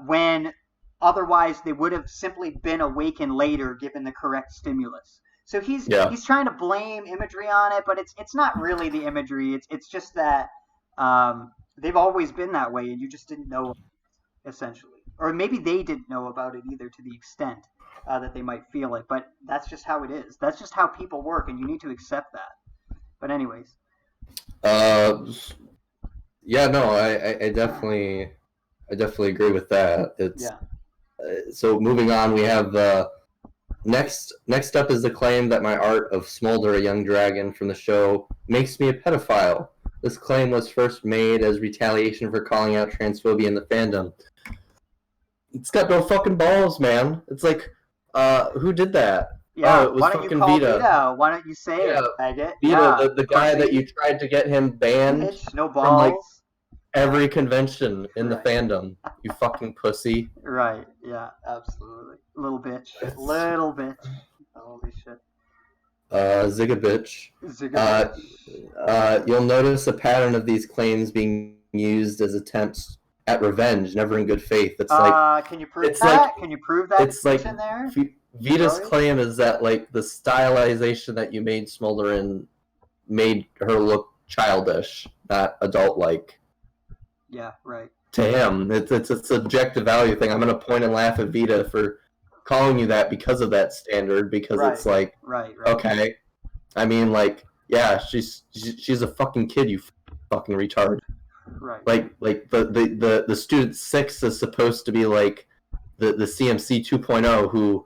when otherwise they would have simply been awakened later given the correct stimulus. So he's trying to blame imagery on it, but it's not really the imagery. It's just that they've always been that way, and you just didn't know, essentially. Or maybe they didn't know about it either to the extent that they might feel it. But that's just how it is. That's just how people work, and you need to accept that. But anyways. Yeah, no, I definitely agree with that. So moving on, we have next up is the claim that my art of Smolder, a young dragon from the show, makes me a pedophile. This claim was first made as retaliation for calling out transphobia in the fandom. It's got no fucking balls, man. It's like, who did that? Yeah, it was why don't you call Vida? Why don't you say it, faggot? Vida, the guy that you tried to get him banned no balls. From, like, every convention in the fandom. You fucking pussy. Right, yeah, absolutely. Little bitch. Little bitch. Holy shit. Zigabitch. You'll notice a pattern of these claims being used as attempts at revenge, never in good faith. It's like, can you prove that? Like, can you prove that? It's like in there? Vida's claim is that, like, the stylization that you made Smolder in made her look childish, not adult-like. Yeah, right. To him, it's a subjective value thing. I'm gonna point and laugh at Vida for calling you that because of that standard, because it's like, okay. I mean, like, yeah, she's a fucking kid, you fucking retard. Right. Like the student 6 is supposed to be like the CMC 2.0, who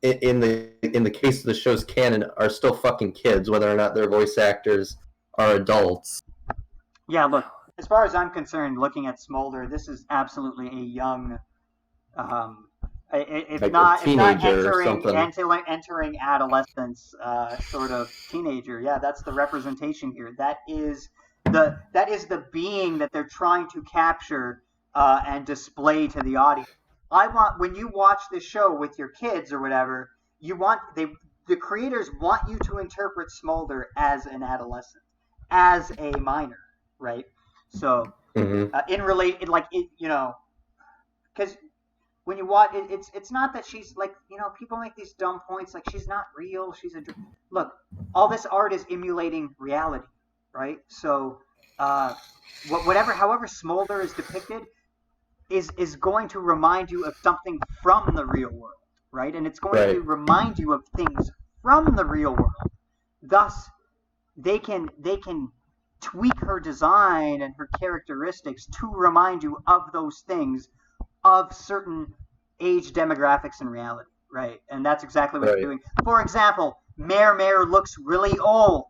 in the case of the show's canon are still fucking kids, whether or not their voice actors are adults. Yeah, look, as far as I'm concerned, looking at Smolder, this is absolutely a young, if like not entering adolescence, sort of teenager. Yeah, that's the representation here. That is the being that they're trying to capture and display to the audience. When you watch this show with your kids or whatever, the creators want you to interpret Smolder as an adolescent, as a minor, right? So because when you watch it's not that she's like, people make these dumb points like she's not real, she's a look, all this art is emulating reality, right? So however Smolder is depicted is going to remind you of something from the real world, right? And it's going to remind you of things from the real world. Thus, they can tweak her design and her characteristics to remind you of those things, of certain age demographics in reality, right? And that's exactly what they're doing. For example, Mare looks really old.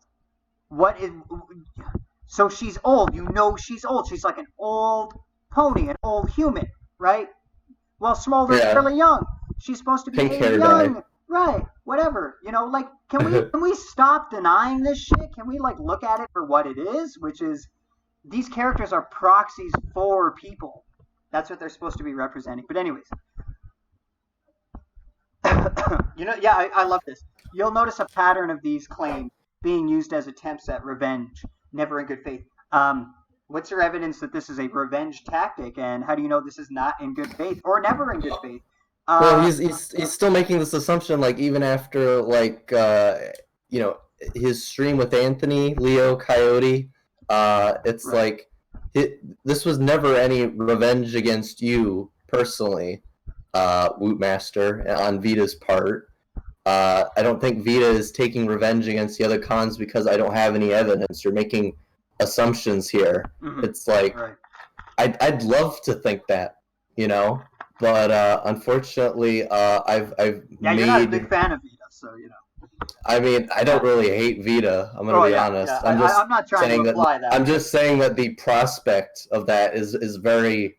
So she's old. She's old. She's like an old pony, an old human, right? Well, Smolder's really young. She's supposed to be young. Right, whatever. Can we stop denying this shit? Can we look at it for what it is, which is these characters are proxies for people. That's what they're supposed to be representing. But anyways, I love this. You'll notice a pattern of these claims being used as attempts at revenge, never in good faith. What's your evidence that this is a revenge tactic, and how do you know this is not in good faith or never in good faith? Well, he's still making this assumption, even after his stream with Anthony, Leo, Coyote. It's this was never any revenge against you personally, Wootmaster, on Vida's part. I don't think Vida is taking revenge against the other cons because I don't have any evidence. You're making assumptions here. Mm-hmm. It's I'd love to think that, but unfortunately, I've made... you're not a big fan of Vida, so I mean, I don't really hate Vida. I'm gonna be honest. Yeah. I'm not trying to imply that. I'm just saying that the prospect of that is very,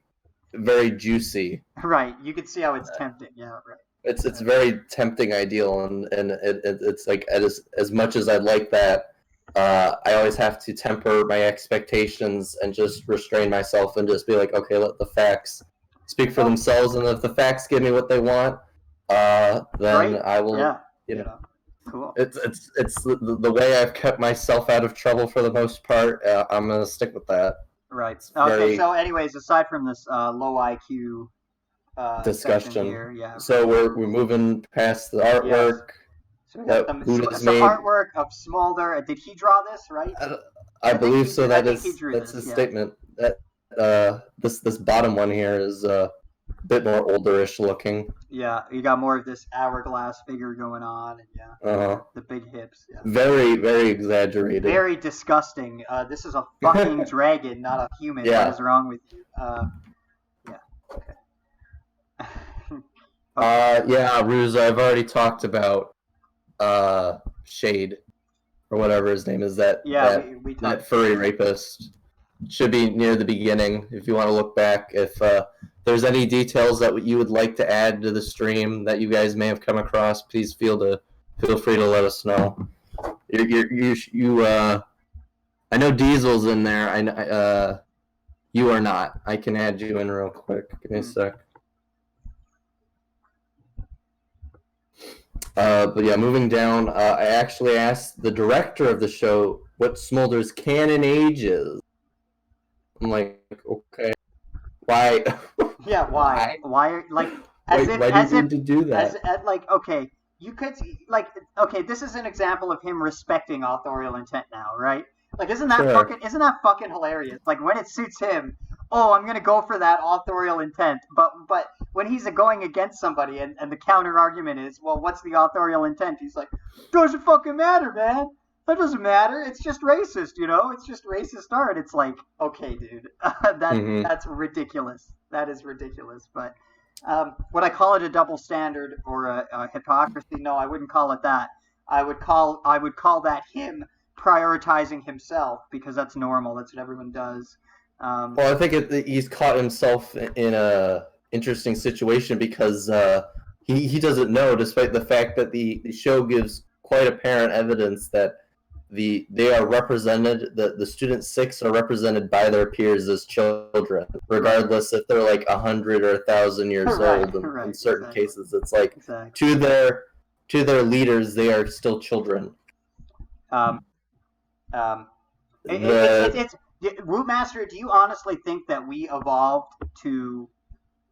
very juicy. Right. You can see how it's tempting. Yeah. Right. It's very tempting ideal, and it's as much as I'd like that, I always have to temper my expectations and just restrain myself and just be like, okay, let the facts speak for themselves, and if the facts give me what they want, then I will. Yeah. Cool. It's the way I've kept myself out of trouble for the most part. I'm gonna stick with that. Right. Okay. So, anyways, aside from this low IQ discussion here, so we're moving past the artwork. So we got some artwork of Smolder. Did he draw this? Right. I believe so. That's his statement. That this bottom one here is a bit more olderish looking. Yeah, you got more of this hourglass figure going on, and the big hips. Yeah. Very, very exaggerated. Very disgusting. This is a fucking dragon, not a human. Yeah. What is wrong with you? Okay. Ruse, I've already talked about Shade, or whatever his name is. That furry rapist should be near the beginning. If you want to look back, if there's any details that you would like to add to the stream that you guys may have come across, please feel free to let us know. I know Diesel's in there. You are not. I can add you in real quick. Give me a sec. But yeah, moving down, I actually asked the director of the show what Smolder's canon age is. I'm like, okay, why? Yeah, why? Why? Why do you need to do that? Okay, you could this is an example of him respecting authorial intent now, right? Isn't that fucking hilarious? When it suits him, I'm gonna go for that authorial intent. But when he's going against somebody and the counter argument is, well, what's the authorial intent? He's like, doesn't fucking matter, man. That doesn't matter. It's just racist, It's just racist art. It's like, okay, dude, that's ridiculous. That is ridiculous. But would I call it a double standard or a hypocrisy? No, I wouldn't call it that. I would call that him prioritizing himself, because that's normal. That's what everyone does. Well, I think he's caught himself in a interesting situation because he doesn't know, despite the fact that the show gives quite apparent evidence that they are represented, the student 6 are represented by their peers as children, regardless if they're 100 or 1,000 years old. In certain cases, it's to their leaders, they are still children. It's Wootmaster, do you honestly think that we evolved to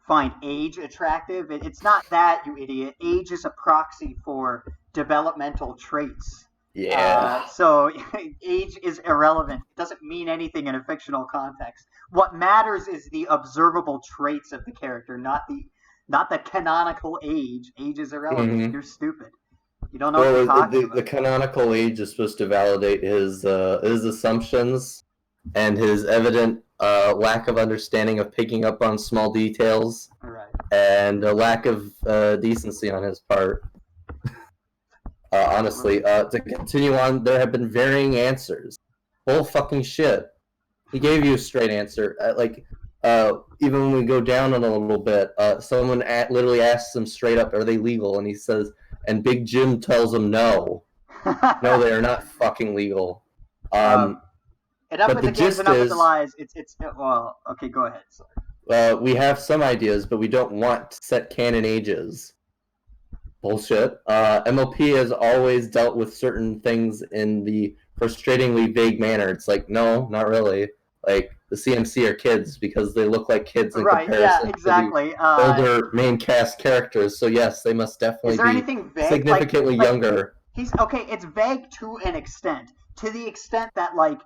find age attractive? It's not that, you idiot. Age is a proxy for developmental traits. Yeah. So age is irrelevant. It doesn't mean anything in a fictional context. What matters is the observable traits of the character, not the canonical age. Age is irrelevant. Mm-hmm. You're stupid. You don't know what you're talking about. The canonical age is supposed to validate his assumptions and his evident lack of understanding of picking up on small details, right, and a lack of decency on his part. Honestly, to continue on, there have been varying answers. Bull fucking shit. He gave you a straight answer. Even when we go down on a little bit, someone literally asks him straight up, "Are they legal?" And he says, and Big Jim tells him, "No, no, they are not fucking legal." Enough with the games, enough with the lies. Well, okay, go ahead. We have some ideas, but we don't want to set canon ages. Bullshit. MLP has always dealt with certain things in the frustratingly vague manner. It's like, no, not really. Like, the CMC are kids because they look like kids in comparison to the older main cast characters. So yes, they must definitely be significantly younger. It's vague to an extent. To the extent that, like,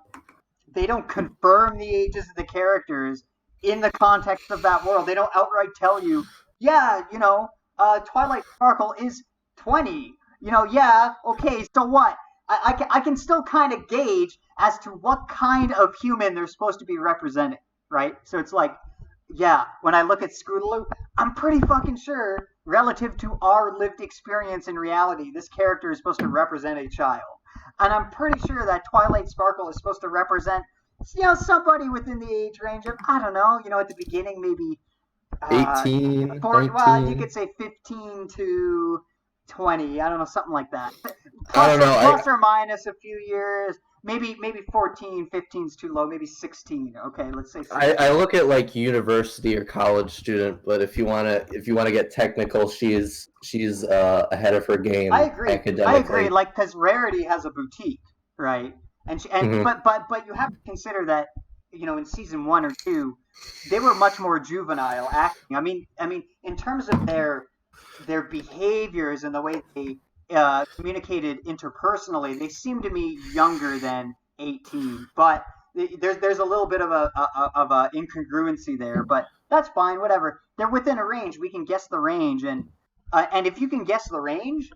they don't confirm the ages of the characters in the context of that world. They don't outright tell you, yeah, Twilight Sparkle is 20. Yeah, okay, so what? I can still kind of gauge as to what kind of human they're supposed to be representing, right? So it's like, yeah, when I look at Scootaloo, I'm pretty fucking sure, relative to our lived experience in reality, this character is supposed to represent a child. And I'm pretty sure that Twilight Sparkle is supposed to represent, somebody within the age range of, I don't know, at the beginning, maybe 18, 19. Well, you could say 15 to 20. I don't know, something like that. Plus or minus a few years. Maybe 14, 15 is too low. Maybe 16. Okay, let's say 16. I look at like university or college student, but if you wanna get technical, she's ahead of her game. I agree. Academically. Like, because Rarity has a boutique, right? But you have to consider that in season 1 or 2, they were much more juvenile acting. I mean, in terms of their behaviors and the way they communicated interpersonally, they seem to me younger than 18. But there's a little bit of a incongruency there. But that's fine. Whatever. They're within a range. We can guess the range, and if you can guess the range,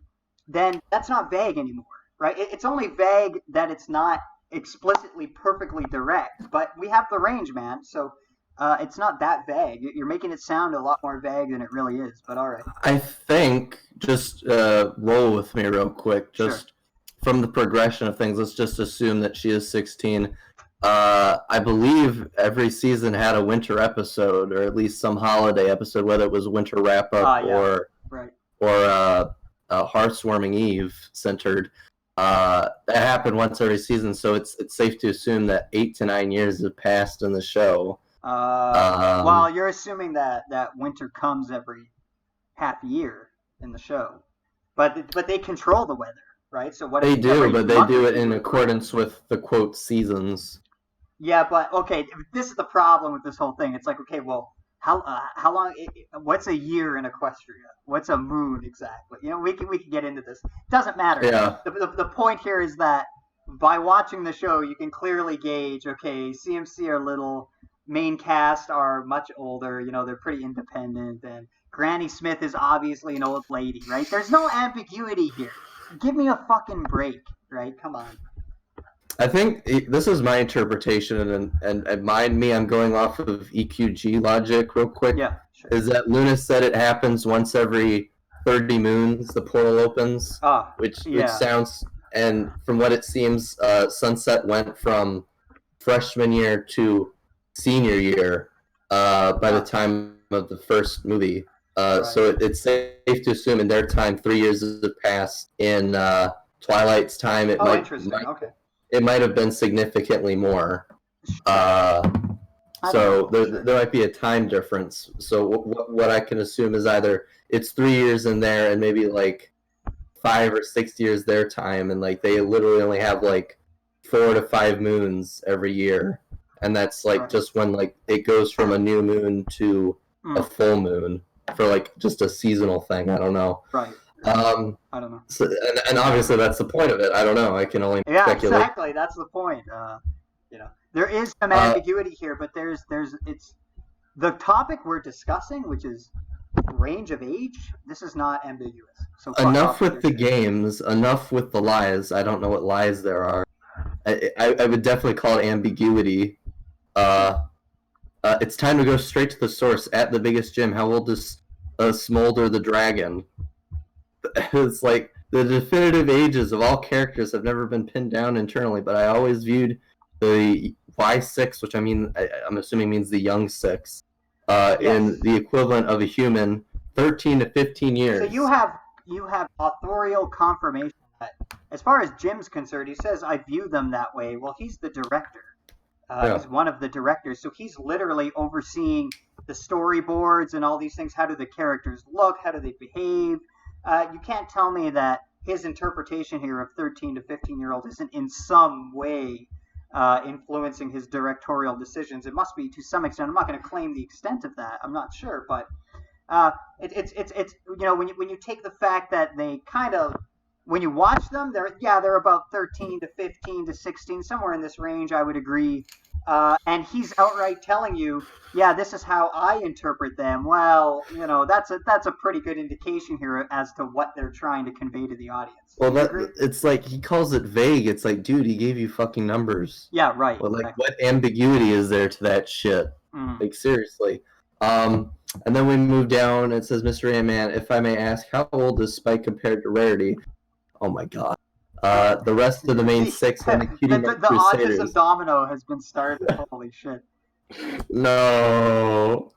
then that's not vague anymore, right? It's only vague that it's not explicitly perfectly direct. But we have the range, man. So. It's not that vague. You're making it sound a lot more vague than it really is, but all right. I think, just roll with me real quick, just from the progression of things, let's just assume that she is 16. I believe every season had a winter episode, or at least some holiday episode, whether it was Winter Wrap-Up or Hearthwarming Eve centered. That happened once every season, so it's safe to assume that 8 to 9 years have passed in the show. Well, you're assuming that winter comes every half year in the show, but they control the weather, right? So what they do, but they do it in accordance with the quote seasons. Yeah, but okay, this is the problem with this whole thing. It's like, okay, well, how long? What's a year in Equestria? What's a moon exactly? We can get into this. It doesn't matter. Yeah. The point here is that by watching the show, you can clearly gauge. Okay, CMC are little. Main cast are much older, they're pretty independent, and Granny Smith is obviously an old lady, right? There's no ambiguity here. Give me a fucking break, right? Come on. I think this is my interpretation, and mind me, I'm going off of EQG logic real quick. Yeah, sure. Is that Luna said it happens once every 30 moons, the portal opens, which sounds, and from what it seems, Sunset went from freshman year to senior year by the time of the first movie. So it's safe to assume in their time 3 years have passed. In Twilight's time, it might have been significantly more. So there might be a time difference. So what I can assume is either it's 3 years in there and maybe like 5 or 6 years their time, and like they literally only have like 4 to 5 moons every year. and that's like just when like it goes from a new moon to a full moon for like just a seasonal thing. I don't know. Right. I don't know. So, and obviously that's the point of it. I don't know. I can only speculate. Exactly. That's the point. There is some ambiguity here, but it's the topic we're discussing, which is range of age. This is not ambiguous. So enough with the games. Enough with the lies. I don't know what lies there are. I would definitely call it ambiguity. It's time to go straight to the source. At the biggest gym, how old is Smolder the Dragon? It's like the definitive ages of all characters have never been pinned down internally, but I always viewed the Y6, which I'm assuming means the young 6, in the equivalent of a human, 13 to 15 years. So you have authorial confirmation that, as far as Jim's concerned, he says, I view them that way. Well, he's the director. He's one of the directors, so he's literally overseeing the storyboards and all these things. How do the characters look? How do they behave? You can't tell me that his interpretation here of 13 to 15-year-old isn't in some way influencing his directorial decisions. It must be to some extent. I'm not going to claim the extent of that. I'm not sure, but it's when you take the fact that they kind of, when you watch them, they're about 13 to 15 to 16, somewhere in this range, I would agree. And he's outright telling you, yeah, this is how I interpret them. Well, that's a pretty good indication here as to what they're trying to convey to the audience. Well, it's like he calls it vague. It's like, dude, he gave you fucking numbers. Yeah, right. Well, like, exactly. What ambiguity is there to that shit? Like, seriously. And then we move down. It says, Mr. Ant-Man, if I may ask, how old is Spike compared to Rarity? Oh my god. The rest of the main 6 and the Cutie Mark Crusaders. The autism domino has been started. Holy shit. No.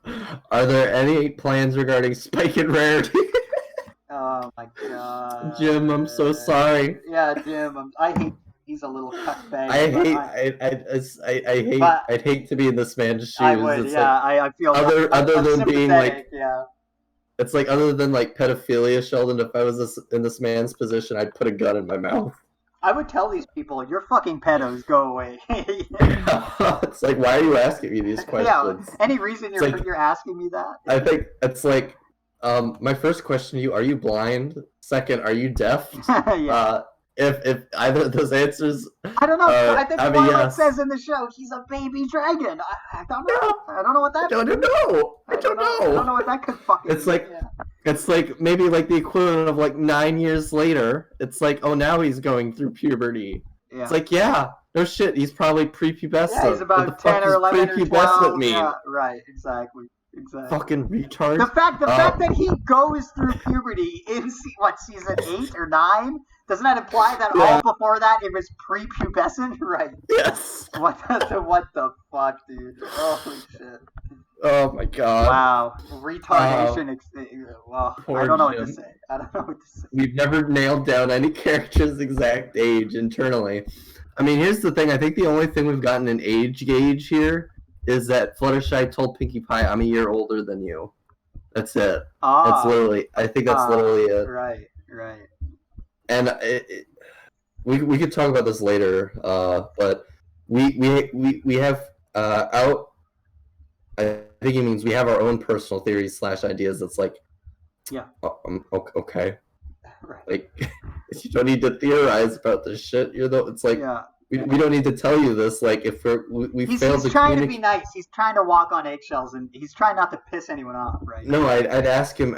Are there any plans regarding Spike and Rarity? Oh my god. Jim, I'm so sorry. Yeah, Jim, I hate he's a little cuckbag. I'd hate to be in this man's shoes. I would, it's yeah. Like, I feel other than being like, yeah. It's like, other than like pedophilia, Sheldon, if I was in this man's position, I'd put a gun in my mouth. I would tell these people, you're fucking pedos, go away. It's like, why are you asking me these questions? Yeah, any reason you're asking me that? I think it's like, my first question to you, are you blind? Second, are you deaf? Yeah. If either of those answers, I don't know. I think Twilight says in the show he's a baby dragon. I don't know. I don't know what that. I don't know. I don't know what that could fucking. It's like, it's like maybe like the equivalent of like 9 years later. It's like, oh, now he's going through puberty. Yeah. It's like, yeah, no shit. He's probably prepubescent. Yeah, he's about 10 or 11 or 12. Mean? Yeah, right. Exactly. Fucking retard. The fact that he goes through puberty in season 8 or 9, doesn't that imply that all before that it was prepubescent? Right. Yes. What the fuck, dude? Holy shit. Oh my god. Wow. Retardation. I don't know what to say. We've never nailed down any character's exact age internally. I mean, here's the thing. I think the only thing we've gotten an age gauge here is that Fluttershy told Pinkie Pie, I'm a year older than you. That's it. That's literally, I think that's literally it. Right. And we could talk about this later, but we have out, I think it means we have our own personal theories / ideas that's like, yeah. Okay. Right. Like, you don't need to theorize about this shit. It's like, yeah. We don't need to tell you this. Like, if we failed to he's trying to be nice. He's trying to walk on eggshells, and he's trying not to piss anyone off, right? No, I'd ask him,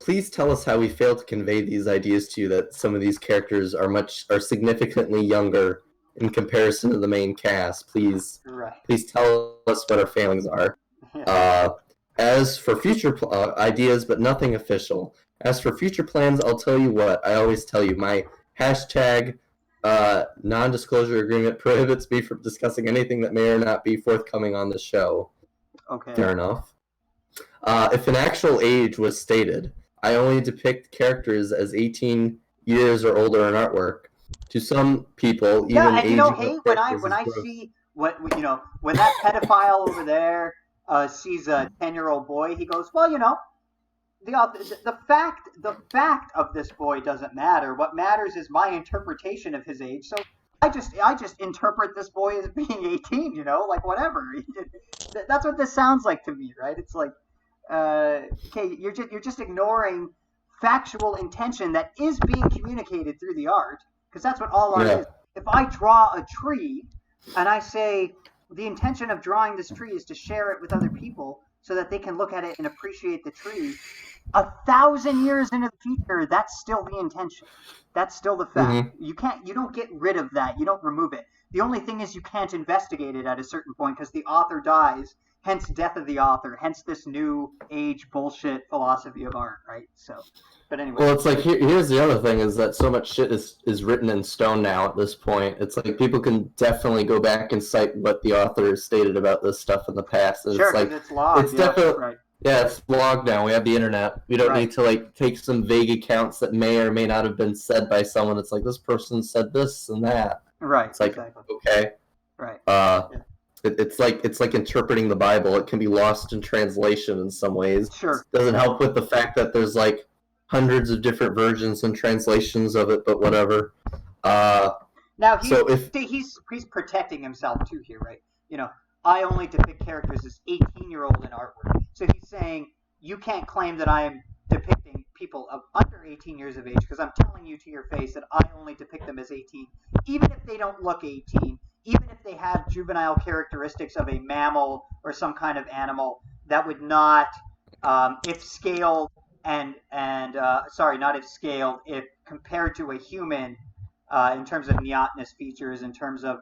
please tell us how we failed to convey these ideas to you, that some of these characters are significantly younger in comparison to the main cast. Please tell us what our failings are. As for future ideas, but nothing official. As for future plans, I'll tell you what. I always tell you, my hashtag non-disclosure agreement prohibits me from discussing anything that may or not be forthcoming on the show. Okay. Fair enough. If an actual age was stated, I only depict characters as 18 years or older in artwork. To some people, even when I see when that pedophile over there sees a 10-year-old boy, he goes, well, the fact of this boy doesn't matter. What matters is my interpretation of his age. So I just interpret this boy as being 18, you know, like whatever. That's what this sounds like to me, right? It's like, okay, you're just ignoring factual intention that is being communicated through the art, because that's what all art is. If I draw a tree and I say the intention of drawing this tree is to share it with other people so that they can look at it and appreciate the tree, 1,000 years into the future, that's still the intention. That's still the fact. Mm-hmm. You don't get rid of that. You don't remove it. The only thing is you can't investigate it at a certain point because the author dies, hence death of the author, hence this new age bullshit philosophy of art, right? So, but anyway. Well, it's like, here's the other thing is that so much shit is written in stone now at this point. It's like people can definitely go back and cite what the author stated about this stuff in the past. And sure, it's like, it's logged. It's definitely... Right. Yeah, it's logged now. We have the internet. We don't need to like take some vague accounts that may or may not have been said by someone. It's like this person said this and that. Right. It's like exactly. okay. Right. It's like interpreting the Bible. It can be lost in translation in some ways. Sure. It doesn't help with the fact that there's like hundreds of different versions and translations of it, but whatever. Now he's protecting himself too here, right? You know, I only depict characters as 18-year-old in artwork. So he's saying, you can't claim that I am depicting people of under 18 years of age because I'm telling you to your face that I only depict them as 18, even if they don't look 18, even if they have juvenile characteristics of a mammal or some kind of animal that would not, if scaled if compared to a human in terms of neotenous features, in terms of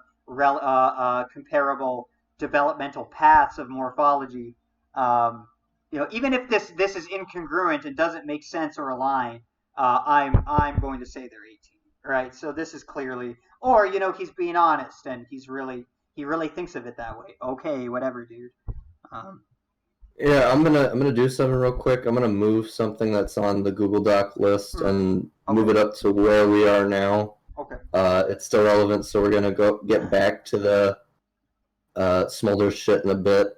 comparable developmental paths of morphology, you know, even if this is incongruent and doesn't make sense or align, I'm going to say they're 18, right? So this is clearly, or you know, he's being honest and he really thinks of it that way. Okay, whatever, dude. Yeah, I'm gonna do something real quick. I'm gonna move something that's on the Google Doc list and move it up to where we are now. Okay. It's still relevant, so we're gonna get back to the Smolder shit in a bit.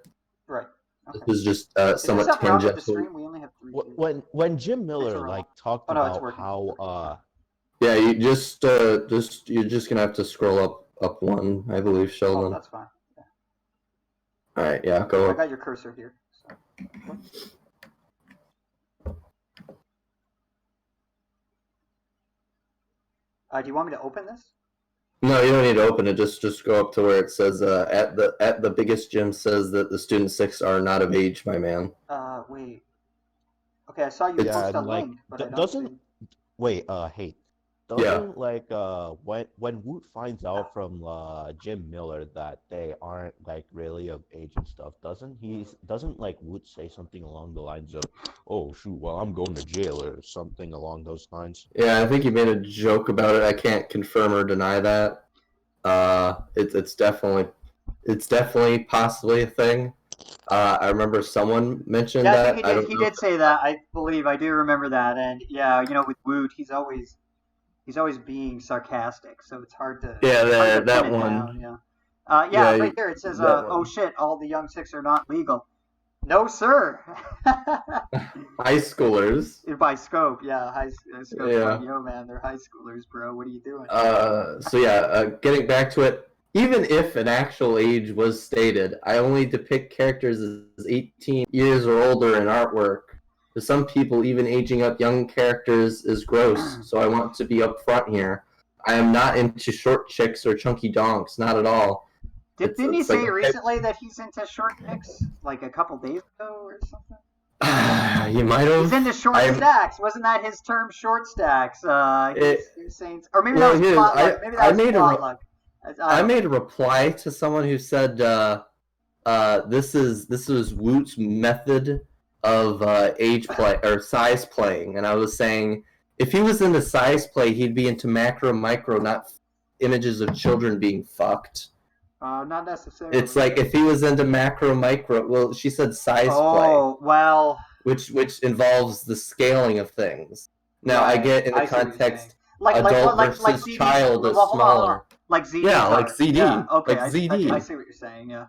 Right. Okay. This is just somewhat tangential. We only have 3. When Jim Miller talked about how yeah, you're just gonna have to scroll up one, I believe, Sheldon. Oh, that's fine. Yeah. All right, yeah, go. I got your cursor here. So. Do you want me to open this? No, you don't need to open it. Just go up to where it says at the biggest Jim says that the student 6 are not of age, my man. Wait. Okay, I saw you post a link, but I don't hey. Doesn't when Woot finds out from Jim Miller that they aren't like really of age and stuff, doesn't Woot say something along the lines of, "Oh shoot, well I'm going to jail" or something along those lines? Yeah, I think he made a joke about it. I can't confirm or deny that. It's definitely possibly a thing. I remember someone mentioned that. He did say that. I believe I do remember that. And yeah, you know, with Woot, he's always being sarcastic, so it's hard to that one. Down, right here it says, "Oh shit, all the young 6 are not legal." No, sir. High schoolers. By scope, yeah, high scope. Yeah. Yo, man, they're high schoolers, bro. What are you doing? Getting back to it. Even if an actual age was stated, I only depict characters as 18 years or older in artwork. For some people, even aging up young characters is gross, so I want to be upfront here. I am not into short chicks or chunky donks, not at all. Didn't he say recently that he's into short chicks, like a couple days ago or something? You might have. He's into short stacks. Wasn't that his term, short stacks? He's saying, or maybe that was Plotluck. Maybe that was Plotluck. I made a reply to someone who said, "This is Woot's method of age play or size playing," and I was saying if he was into size play, he'd be into macro, micro, not images of children being fucked. Not necessarily. It's like if he was into macro, micro. Well, she said size play. Oh well. Which involves the scaling of things. Now I get in the context adult versus child is smaller. Like ZD. Yeah, like ZD. Yeah, okay, like ZD. I see what you're saying. Yeah.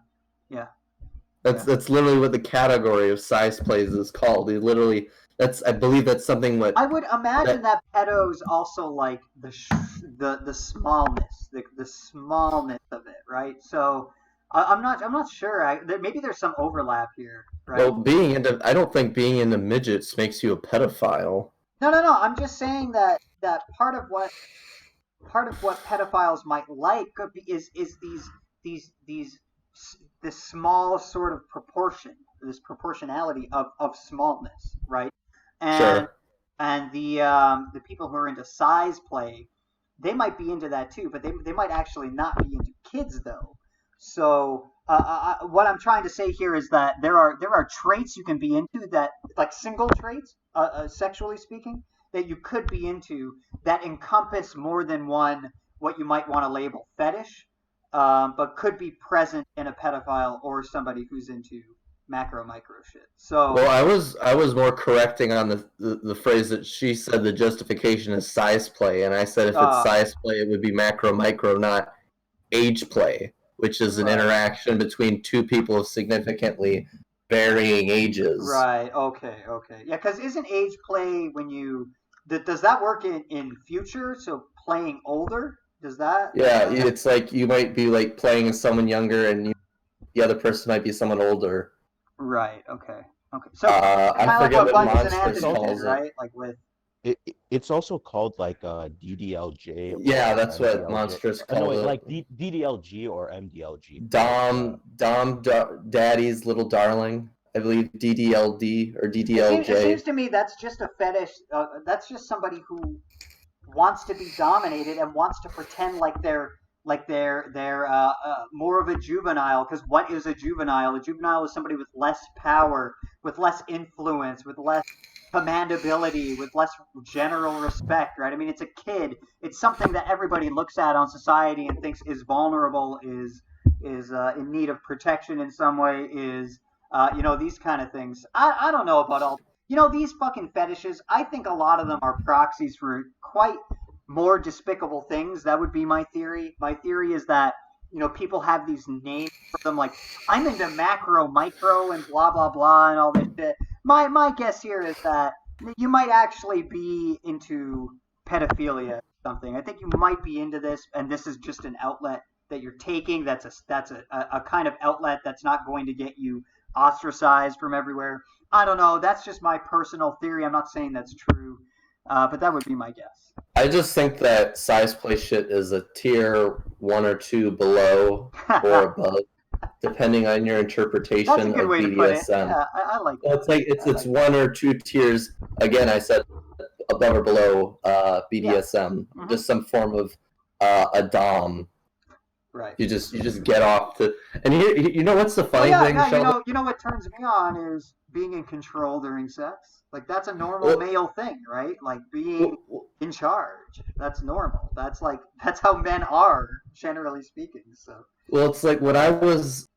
That's literally what the category of size plays is called. I believe that's something what I would imagine that pedos also like the smallness, the smallness of it, right? So I'm not sure. Maybe there's some overlap here, right? Well, I don't think being into midgets makes you a pedophile. No. I'm just saying that part of what pedophiles might like is this small sort of proportion, this proportionality of smallness, right? And sure. And the people who are into size play, they might be into that too, but they might actually not be into kids though. So what I'm trying to say here is that there are traits you can be into that, like single traits, sexually speaking, that you could be into that encompass more than one what you might want to label fetish, but could be present in a pedophile or somebody who's into macro micro shit. So well, I was more correcting on the phrase that she said. The justification is size play, and I said if it's size play, it would be macro micro, not age play, which is an interaction between two people of significantly varying ages. Right. Okay. Yeah, because isn't age play when you does that work in future? So playing older, does that? Yeah, it's like you might be like playing as someone younger, and the other person might be someone older. Right. Okay. So I forget what Monsters calls it. Right? Like with it's also called like DDLJ. Yeah, that's what Monsters call it. It's like DDLG or MDLG. Dom Daddy's Little Darling. I believe DDLD or DDLJ. It seems to me that's just a fetish. That's just somebody who wants to be dominated and wants to pretend like they're more of a juvenile. Because what is a juvenile? A juvenile is somebody with less power, with less influence, with less commandability, with less general respect, right? I mean, it's a kid. It's something that everybody looks at on society and thinks is vulnerable, is in need of protection in some way, is these kind of things. I don't know about all. These fucking fetishes, I think a lot of them are proxies for quite more despicable things. That would be my theory. My theory is that, people have these names for them, like, I'm into macro, micro, and blah, blah, blah, and all this shit. My guess here is that you might actually be into pedophilia or something. I think you might be into this, and this is just an outlet that you're taking. That's a kind of outlet that's not going to get you ostracized from everywhere. I don't know. That's just my personal theory. I'm not saying that's true, but that would be my guess. I just think that size play shit is a tier 1 or 2 below or above, depending on your interpretation That's a good of way BDSM. To put it. Yeah, I like that. It's 1 or 2 tiers. Again, I said above or below BDSM, just some form of a dom. Right. You just get off to, and you know what's the funny thing? Yeah, you know what turns me on is being in control during sex. Like that's a normal male thing, right? Like being in charge. That's normal. That's how men are, generally speaking. So. Well, it's like when I was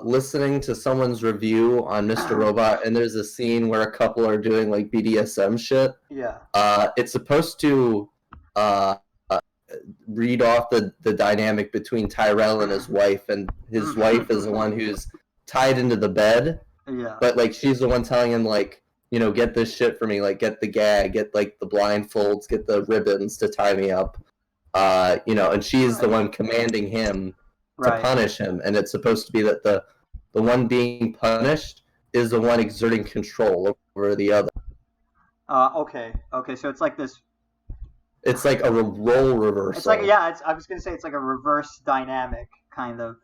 listening to someone's review on Mr. Robot, and there's a scene where a couple are doing like BDSM shit. Yeah. It's supposed to read off the dynamic between Tyrell and his wife, and his wife is the one who's tied into the bed. Yeah. But like she's the one telling him like, get this shit for me, like get the gag, get like the blindfolds, get the ribbons to tie me up. And she's the one commanding him to punish him, and it's supposed to be that the one being punished is the one exerting control over the other. Okay, so it's like this. It's like a role reversal. It's like I was gonna say it's like a reverse dynamic kind of.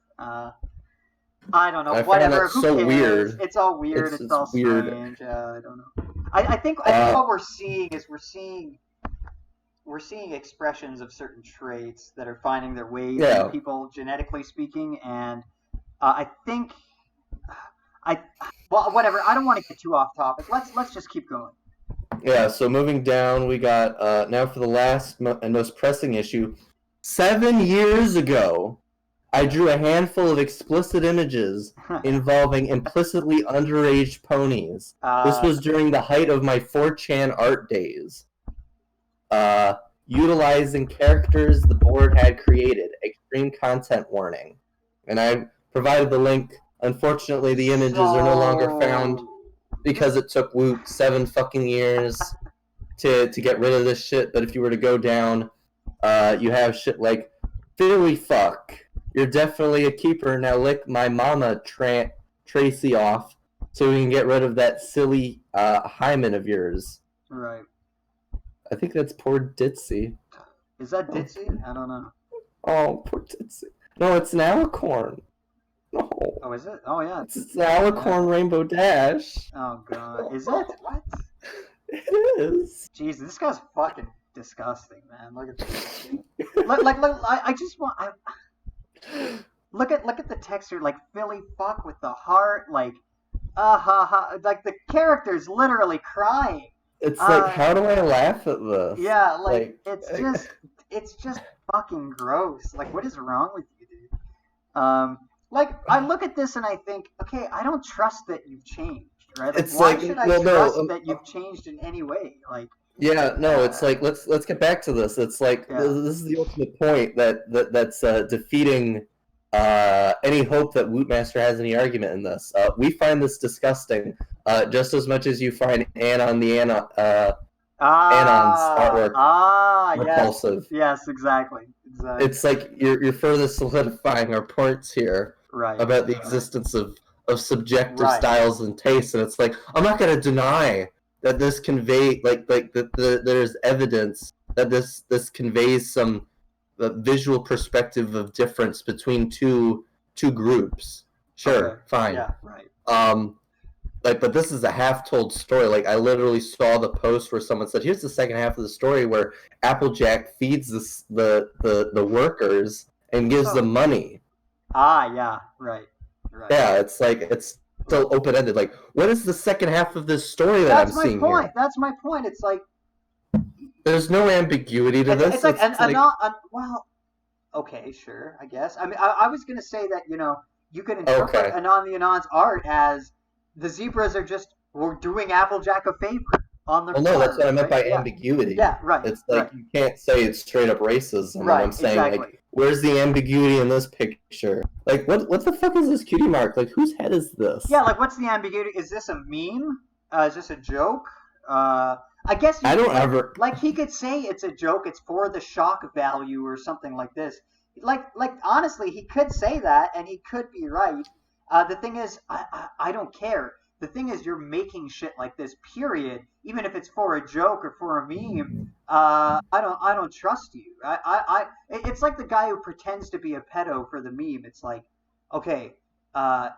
I don't know. Whatever. Who cares? Weird. It's all weird. It's all weird. Strange. I don't know. I think what we're seeing is we're seeing expressions of certain traits that are finding their way to people, genetically speaking, and I think whatever. I don't want to get too off topic. Let's just keep going. Yeah. So moving down, we got now for the last and most pressing issue. 7 years ago, I drew a handful of explicit images involving implicitly underage ponies. This was during the height of my 4chan art days. Utilizing characters the board had created. Extreme content warning. And I provided the link Unfortunately, the images are no longer found because it took Woot 7 fucking years to get rid of this shit. But if you were to go down, you have shit like, Philly fuck, you're definitely a keeper. Now lick my mama Tracy off so we can get rid of that silly hymen of yours. Right. I think that's poor Ditzy. Is that Ditzy? I don't know. Oh, poor Ditzy. No, it's an alicorn. No. Oh, is it? Oh, yeah. It's an alicorn Rainbow Dash. Oh, God. Is it? What? It is. Jeez, this guy's fucking disgusting, man. Look at this. look, I just want... Look at the texture, like, Philly fuck with the heart, like, like, the character's literally crying. It's like, how do I laugh at this? Yeah, like it's just fucking gross. Like, what is wrong with you, dude? Like, I look at this and I think, okay, I don't trust that you've changed, right? Like, why should I trust that you've changed in any way? Like, yeah, no, it's like, let's get back to this. It's like, this is the ultimate point that's defeating any hope that Wootmaster has any argument in this. We find this disgusting, just as much as you find Anon's artwork repulsive. Yes, exactly. It's like you're further solidifying our points here about the existence of subjective styles and tastes, and it's like, I'm not going to deny that this convey there's evidence that this conveys some visual perspective of difference between two groups. Sure, fine. Yeah, right. But this is a half-told story. Like, I literally saw the post where someone said, "Here's the second half of the story where Applejack feeds the workers and gives them money." Yeah, right. Yeah, it's like, it's still open-ended. Like, what is the second half of this story that I'm seeing here? That's my point. It's like, there's no ambiguity to this. It's like, well, okay, sure, I guess. I mean, I was going to say that, you could interpret Anon the Anon's art as the zebras are we're doing Applejack a favor on their no, that's what I meant by ambiguity. Yeah, right. It's like, you can't say it's straight up racism. Right, I'm saying, like, where's the ambiguity in this picture? Like, what the fuck is this cutie mark? Like, whose head is this? Yeah, like, what's the ambiguity? Is this a meme? Is this a joke? I guess like, he could say it's a joke, it's for the shock value or something like this. Like honestly, he could say that and he could be right. The thing is, I don't care. The thing is, you're making shit like this, period. Even if it's for a joke or for a meme, I don't trust you. It's like the guy who pretends to be a pedo for the meme. It's like, okay,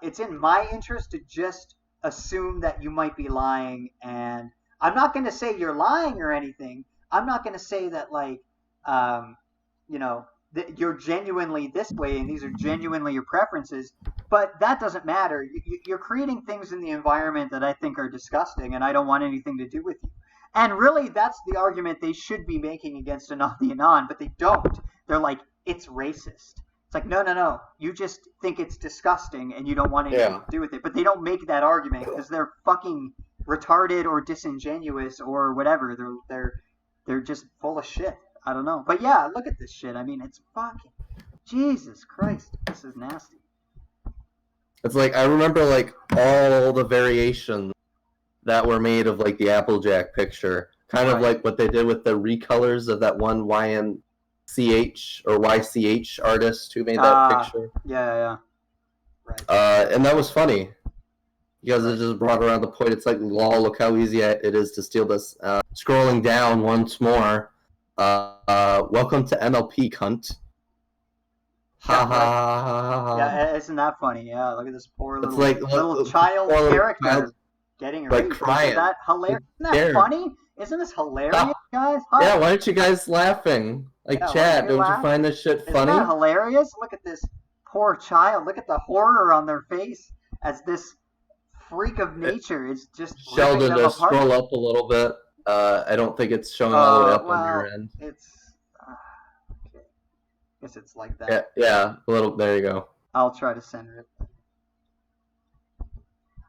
it's in my interest to just assume that you might be lying, and I'm not going to say you're lying or anything. I'm not going to say that, like, that you're genuinely this way and these are genuinely your preferences, but that doesn't matter. You're creating things in the environment that I think are disgusting, and I don't want anything to do with you. And really, that's the argument they should be making against Anon the Anon, but they don't. They're like, it's racist. It's like, no. You just think it's disgusting and you don't want anything to do with it. But they don't make that argument because they're fucking retarded or disingenuous or whatever. They're just full of shit. I don't know. But yeah, look at this shit. I mean, it's fucking... Jesus Christ. This is nasty. It's like, I remember, like, all the variations that were made of, like, the Applejack picture. Kind of like what they did with the recolors of that one YNCH or YCH artist who made that picture. Yeah. Right. And that was funny. Because it just brought around the point. It's like, lol, look how easy it is to steal this. Scrolling down once more. Welcome to MLP, cunt. Yeah, isn't that funny? Yeah, look at this poor little child character getting raped. Crying. Isn't that hilarious? Isn't that funny? Isn't this hilarious, guys? Huh? Yeah, why aren't you guys laughing? Like, chat, don't you find this shit funny? Isn't that hilarious? Look at this poor child. Look at the horror on their face as this freak of nature is just Sheldon, to scroll up a little bit. I don't think it's showing all the way up on your end. It's okay. I guess it's like that. Yeah, a little. There you go. I'll try to center it.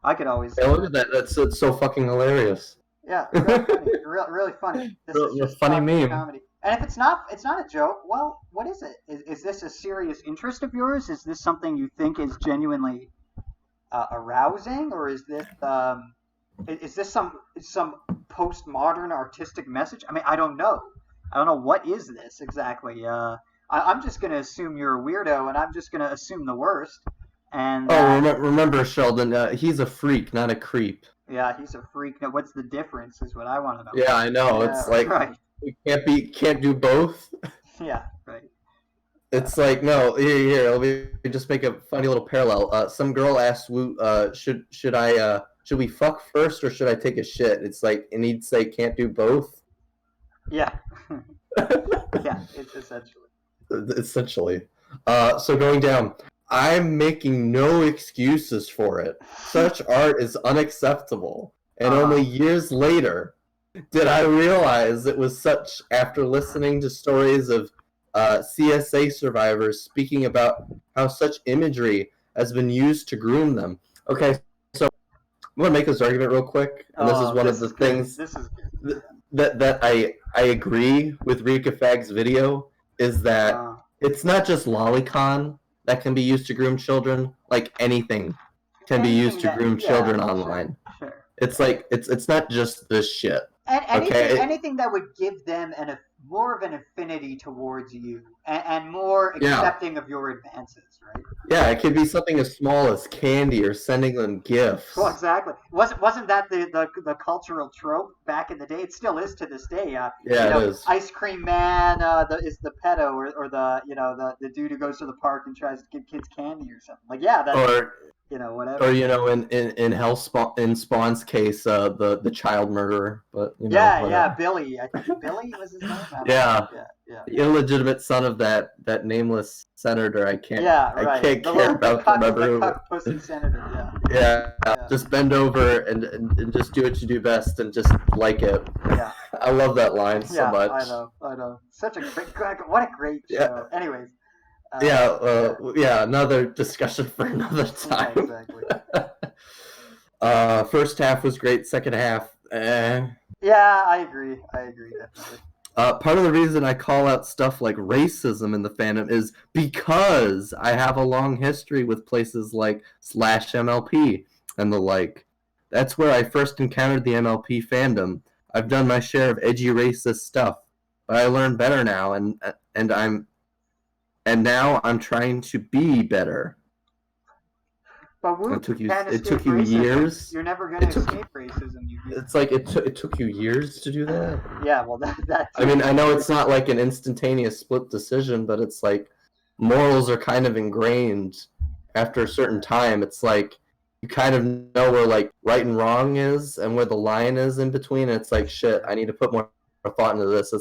I could always. Yeah, look at that. It's so fucking hilarious. Yeah, really funny. really funny. This is just funny meme. Comedy. And if it's not a joke, well, what is it? Is this a serious interest of yours? Is this something you think is genuinely arousing, or is this some postmodern artistic message? I mean, I don't know. What is this exactly. I'm just gonna assume you're a weirdo, and I'm just gonna assume the worst. And remember, Sheldon, he's a freak, not a creep. Yeah, he's a freak. Now, what's the difference? Is what I want to know. Yeah, I know. Yeah, it's like right. You can't do both. Yeah, right. It's like, no, here, let me just make a funny little parallel. Some girl asked Woot, should we fuck first or should I take a shit? It's like, and he'd say, can't do both. Yeah. Yeah, it's essentially. So going down, I'm making no excuses for it. Such art is unacceptable. And only years later did I realize it was such, after listening to stories of CSA survivors speaking about how such imagery has been used to groom them. Okay, so I'm going to make this argument real quick. And this is one of the things that I agree with Rika Fag's video, is that it's not just lolicon that can be used to groom children. Like anything can be used to groom children online. Sure. It's like, it's not just this shit. And anything that would give them more of an affinity towards you and more accepting of your advances, right? Yeah, it could be something as small as candy or sending them gifts. Well, exactly. Wasn't that the cultural trope back in the day? It still is to this day. It is. Ice Cream Man is the pedo, or the dude who goes to the park and tries to give kids candy or something. Like, yeah, that's... whatever. Or in Spawn's case, the child murderer, but Billy. I think Billy was his name. Yeah. The illegitimate son of that nameless senator. I can't care about the pussy senator. Yeah. Just bend over and just do what you do best and just like it. Yeah. I love that line so much. I know. Such a great show. Yeah. Anyways. Another discussion for another time. Yeah, exactly. First half was great. Second half, Yeah, I agree definitely. Part of the reason I call out stuff like racism in the fandom is because I have a long history with places like /MLP and the like. That's where I first encountered the MLP fandom. I've done my share of edgy racist stuff, but I learn better now, and now I'm trying to be better. But it took you years. You're never going to escape racism. It's like it took you years to do that. Yeah, well, that. I mean, I know it's not like an instantaneous split decision, but it's like morals are kind of ingrained after a certain time. It's like you kind of know where like right and wrong is and where the line is in between. And it's like, shit, I need to put more thought into this.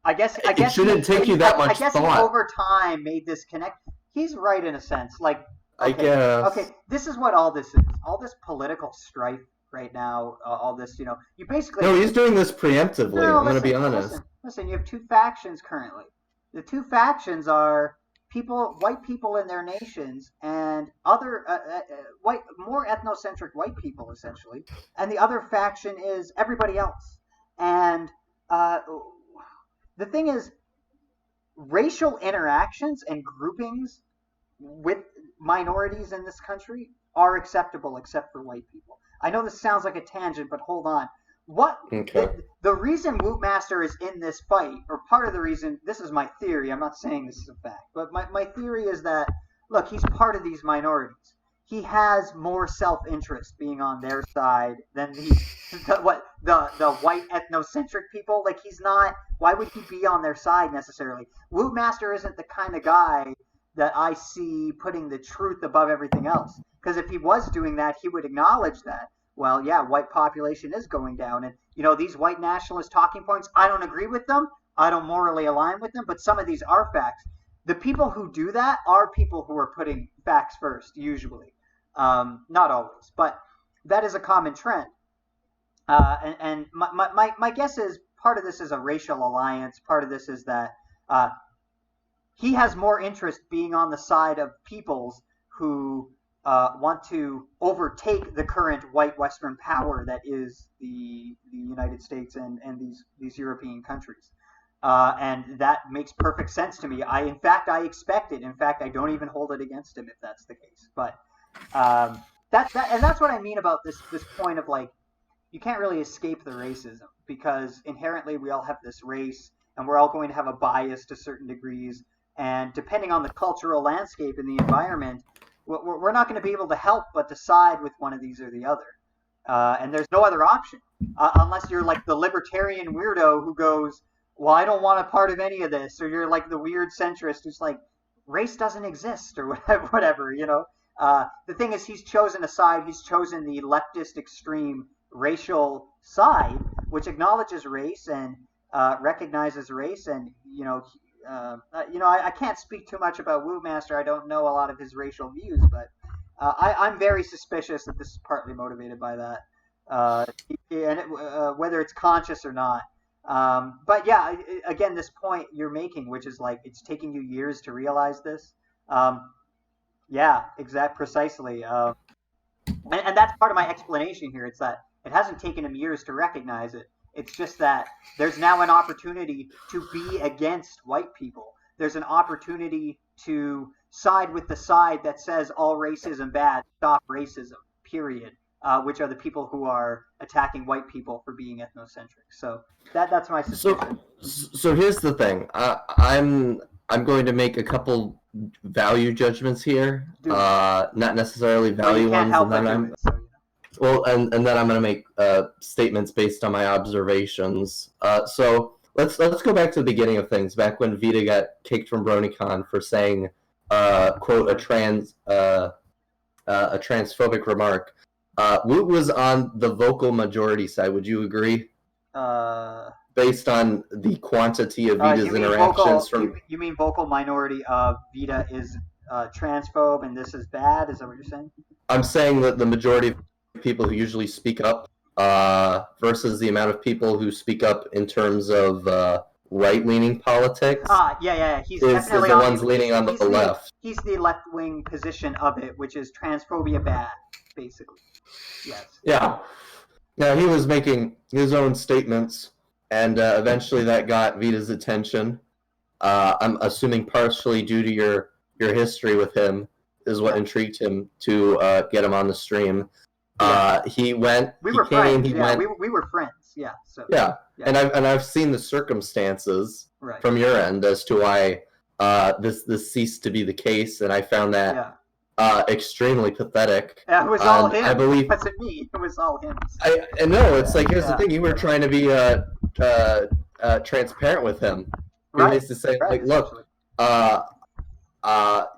I guess it shouldn't take you that much thought. He over time made this connect. He's right in a sense. Like, okay, I guess. Okay, this is what all this is. All this political strife right now. All this, you basically. No, he's doing this preemptively. No, I'm going to be honest. Listen. You have two factions currently. The two factions are white people in their nations, and other more ethnocentric white people, essentially. And the other faction is everybody else. And the thing is, racial interactions and groupings with minorities in this country are acceptable except for white people. I know this sounds like a tangent, but hold on. The reason Wootmaster is in this fight, or part of the reason, this is my theory, I'm not saying this is a fact, but my theory is that, look, he's part of these minorities. He has more self-interest being on their side than the white ethnocentric people. Like, he's not. Why would he be on their side necessarily? Wootmaster isn't the kind of guy that I see putting the truth above everything else. Because if he was doing that, he would acknowledge that. Well, yeah, white population is going down, and these white nationalist talking points, I don't agree with them. I don't morally align with them, but some of these are facts. The people who do that are people who are putting facts first, usually. Not always, but that is a common trend. And my guess is part of this is a racial alliance. Part of this is that he has more interest being on the side of peoples who want to overtake the current white Western power that is the United States and these European countries. And that makes perfect sense to me. I expect it. In fact, I don't even hold it against him if that's the case. But that's what I mean about this point of like, you can't really escape the racism, because inherently we all have this race, and we're all going to have a bias to certain degrees, and depending on the cultural landscape and the environment, we're not going to be able to help but decide with one of these or the other. And there's no other option, unless you're like the libertarian weirdo who goes, well, I don't want a part of any of this, or you're like the weird centrist who's like, race doesn't exist, or whatever, you know. The thing is, he's chosen a side. He's chosen the leftist extreme racial side, which acknowledges race and recognizes race. And I can't speak too much about Wootmaster. I don't know a lot of his racial views, but I'm very suspicious that this is partly motivated by that, whether it's conscious or not. But yeah, again, this point you're making, which is like, it's taking you years to realize this. Yeah, precisely. And that's part of my explanation here. It's that it hasn't taken him years to recognize it. It's just that there's now an opportunity to be against white people. There's an opportunity to side with the side that says all racism bad, stop racism, period, which are the people who are attacking white people for being ethnocentric. So that's my suspicion. So here's the thing. I'm going to make a couple value judgments here, not necessarily value ones. And then I'm going to make statements based on my observations. So let's go back to the beginning of things, back when Vida got kicked from BronyCon for saying, quote, a transphobic remark. Woot was on the vocal majority side. Would you agree? Based on the quantity of Vida's interactions you mean vocal minority of Vida is transphobe and this is bad? Is that what you're saying? I'm saying that the majority of people who usually speak up versus the amount of people who speak up in terms of right-leaning politics. Yeah. He's definitely the ones leaning on the left. He's the left-wing position of it, which is transphobia bad, basically. Yes. Yeah. Now, he was making his own statements, and eventually that got Vida's attention. I'm assuming partially due to your history with him is what intrigued him to get him on the stream. He went. We were friends. Yeah. So. Yeah. And I've seen the circumstances from your end as to why this ceased to be the case, and I found that extremely pathetic. Yeah, it was all him. I believe. It wasn't me. It was all him. I know. It's like, here's the thing. You were trying to be transparent with him. He needs to say, like, look,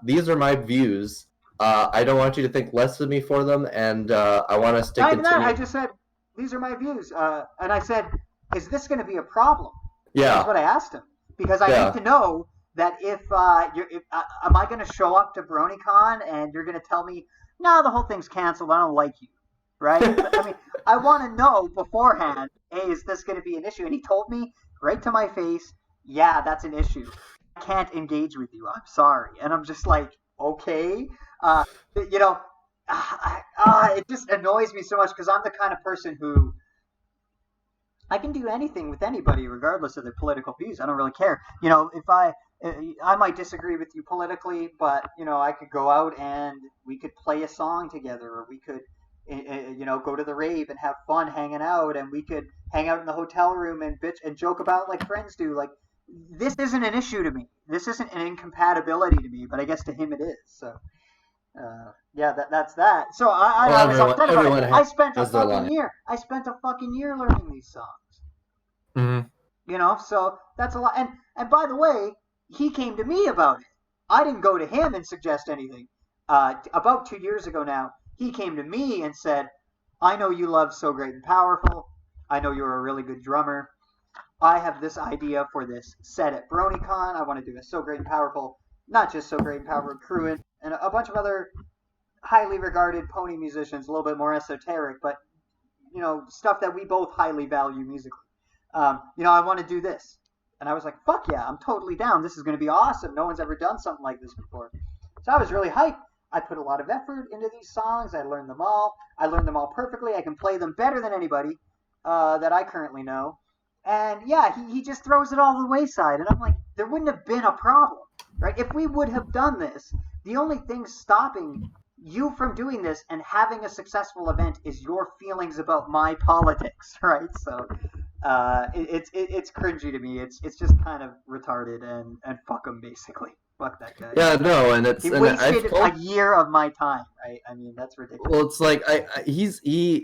these are my views. I don't want you to think less of me for them, and I want us to continue. I just said, these are my views. And I said, is this going to be a problem? Yeah. That's what I asked him. Because I need to know that if am I going to show up to BronyCon and you're going to tell me, no, the whole thing's canceled, I don't like you, right? I mean, I want to know beforehand, hey, is this going to be an issue? And he told me right to my face, yeah, that's an issue. I can't engage with you. I'm sorry. And I'm just like, okay. It just annoys me so much because I'm the kind of person who I can do anything with anybody regardless of their political views. I don't really care. You know, if I might disagree with you politically, but, you know, I could go out and we could play a song together, or we could, go to the rave and have fun hanging out, and we could hang out in the hotel room and bitch and joke about like friends do. Like, this isn't an issue to me. This isn't an incompatibility to me, but I guess to him it is. So, that's that. So I was upset about it. I spent a fucking year learning these songs. Mm-hmm. You know, so that's a lot. And by the way, he came to me about it. I didn't go to him and suggest anything. About 2 years ago now, he came to me and said, I know you love So Great and Powerful. I know you're a really good drummer. I have this idea for this set at BronyCon. I want to do a So Great and Powerful, not just So Great and Powerful, Crewin, and a bunch of other highly regarded pony musicians, a little bit more esoteric, but, you know, stuff that we both highly value musically. I want to do this. And I was like, fuck yeah, I'm totally down. This is going to be awesome. No one's ever done something like this before. So I was really hyped. I put a lot of effort into these songs. I learned them all. I learned them all perfectly. I can play them better than anybody that I currently know. And yeah, he just throws it all to the wayside. And I'm like, there wouldn't have been a problem, right? If we would have done this, the only thing stopping you from doing this and having a successful event is your feelings about my politics, right? So it's cringy to me. It's just kind of retarded and fuck him basically. Fuck that guy. Yeah, no, and he wasted a year of my time, right? I mean, that's ridiculous. Well, it's like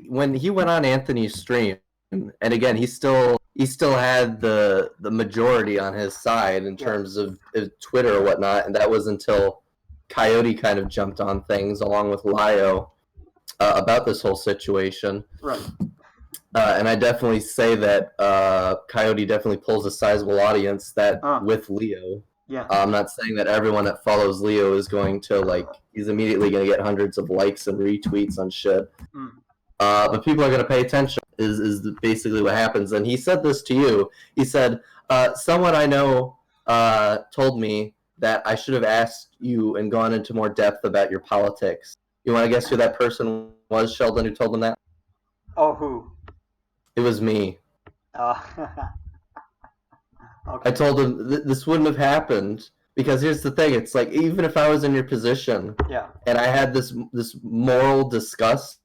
when he went on Anthony's stream, and again, he still had the majority on his side in terms of Twitter or whatnot, and that was until Coyote kind of jumped on things along with Lio about this whole situation. Right. And I definitely say that Coyote definitely pulls a sizable audience with Leo. Yeah. I'm not saying that everyone that follows Leo is going to he's immediately going to get hundreds of likes and retweets on shit. But people are going to pay attention is basically what happens. And he said this to you. He said, someone I know told me that I should have asked you and gone into more depth about your politics. You want to guess who that person was, Sheldon, who told him that? Oh, who? It was me. Okay. I told him this wouldn't have happened because here's the thing: it's like even if I was in your position, and I had this moral disgust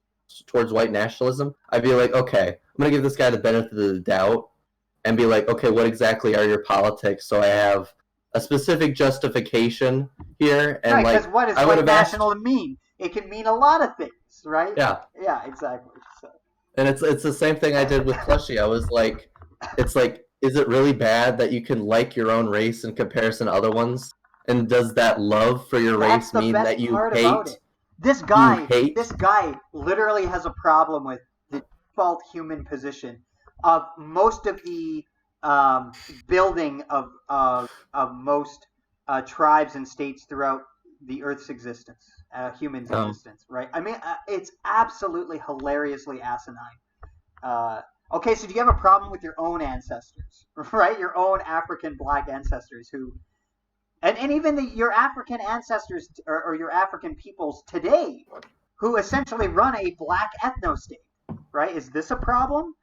towards white nationalism, I'd be like, okay, I'm gonna give this guy the benefit of the doubt, and be like, okay, what exactly are your politics? So I have a specific justification here, and right, because what does white national mean? It can mean a lot of things, right? Yeah. Yeah, exactly. So. And it's the same thing I did with Plushie. I was like, it's like. Is it really bad that you can like your own race in comparison to other ones? And does that love for your race mean that you hate? This guy literally has a problem with the default human position of most of the building of most tribes and states throughout the Earth's existence, humans' existence, right? I mean, it's absolutely hilariously asinine. Okay, so do you have a problem with your own ancestors, right? Your own African black ancestors and even your African ancestors or your African peoples today who essentially run a black ethno-state, right? Is this a problem?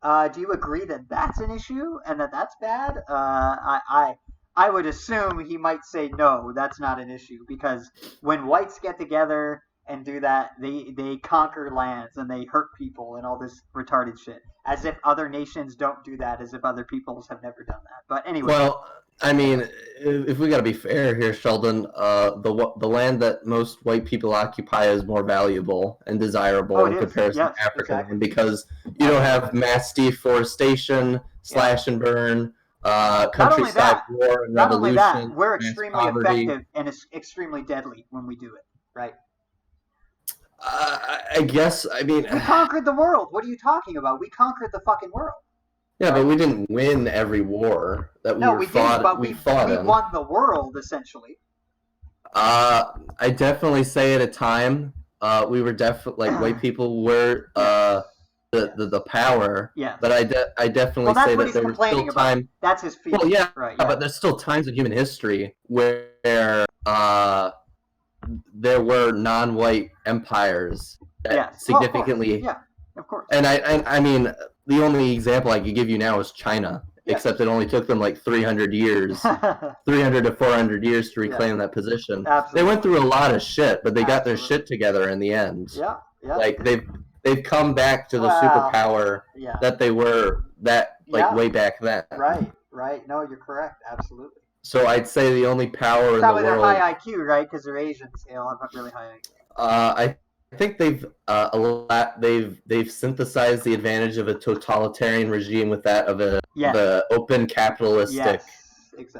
Do you agree that that's an issue and that that's bad? I would assume he might say no, that's not an issue because when whites get together and do that, they conquer lands and they hurt people and all this retarded shit. As if other nations don't do that, as if other peoples have never done that. But anyway. Well, I mean, if we got to be fair here, Sheldon, the land that most white people occupy is more valuable and desirable in comparison to African land because you don't have mass deforestation, slash and burn, countryside war and revolution. Not only that, we're extremely effective and it's extremely deadly when we do it, right? I guess, I mean... We conquered the world. What are you talking about? We conquered the fucking world. Yeah, but we didn't win every war that we fought. But we won the world, essentially. I definitely say at a time, we were definitely, white people were the power. Yeah. But I definitely say that there were still times... That's his feeling. Well, yeah, right, yeah, but there's still times in human history where there were non-white empires that significantly... Yeah, of course. And I mean, the only example I could give you now is China, except it only took them like 300 years, 300 to 400 years to reclaim that position. Absolutely. They went through a lot of shit, but they got their shit together in the end. Yeah, yeah. Like they've come back to the superpower that they were way back then. Right. No, you're correct. Absolutely. So I'd say the only power in the world... Probably they're high IQ, right? Because they're Asians. They all have really high IQ. I think they've synthesized the advantage of a totalitarian regime with that of the open capitalistic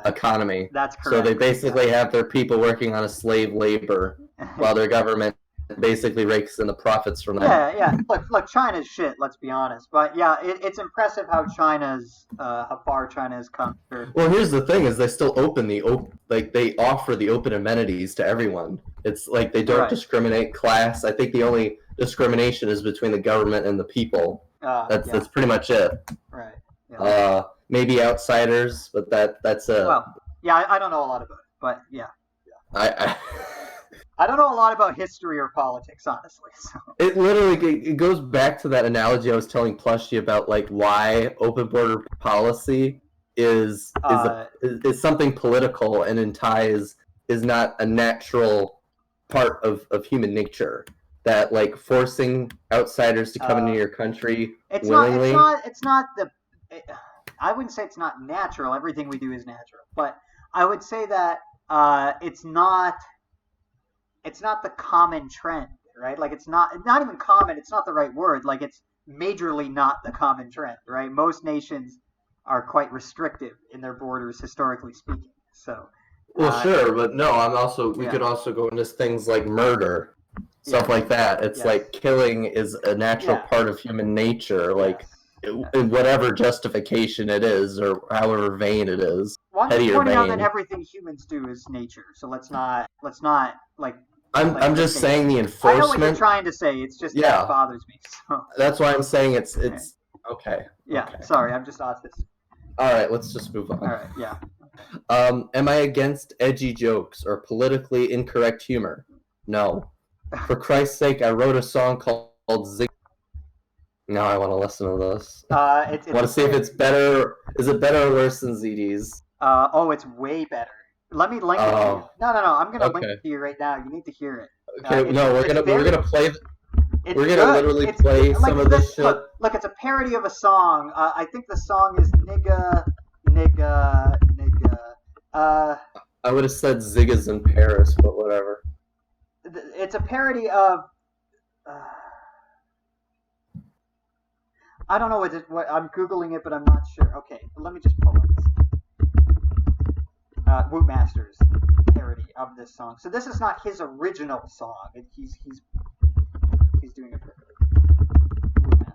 economy. That's correct. So they basically have their people working on a slave labor while their government basically rakes in the profits from that. Yeah. Look, China's shit. Let's be honest. But yeah, it's impressive how far China has come. Well, here's the thing: is they still they offer the open amenities to everyone. It's like they don't discriminate class. I think the only discrimination is between the government and the people. That's pretty much it. Right. Yeah. Maybe outsiders, but that's a. Well, yeah, I don't know a lot about it, but yeah. I don't know a lot about history or politics, honestly. So. It literally goes back to that analogy I was telling Plushie about, like, why open border policy is something political and in ties is not a natural part of human nature. That like forcing outsiders to come into your country willingly. It's not the. I wouldn't say it's not natural. Everything we do is natural, but I would say that it's not the common trend, right? Like it's not even common. It's not the right word. Like it's majorly not the common trend, right? Most nations are quite restrictive in their borders, historically speaking. So. Well, sure, but no. We could also go into things like murder, stuff like that. It's like killing is a natural part of human nature. Like. Whatever justification it is, or however vain it is. Well, I'm just pointing out that everything humans do is nature, so let's not like. I'm just saying the enforcement. I know what you're trying to say. It's just that bothers me. So. That's why I'm saying it's okay. Yeah. Okay. Sorry, I'm just autistic. All right, let's just move on. All right. Yeah. Am I against edgy jokes or politically incorrect humor? No. For Christ's sake, I wrote a song called Zig. Now I want to listen to this. I want to see if it's better. Is it better or worse than ZD's? It's way better. Let me link it to you. No. I'm gonna link it to you right now. You need to hear it. Okay, we're gonna play. We're gonna literally play some of this shit. Look, it's a parody of a song. I think the song is nigga, nigga, nigga. I would have said Ziggas in Paris, but whatever. It's a parody of. I don't know what I'm googling it, but I'm not sure. Okay, let me just pull it. Wootmaster's parody of this song. So this is not his original song. He's doing a parody. Wootmaster.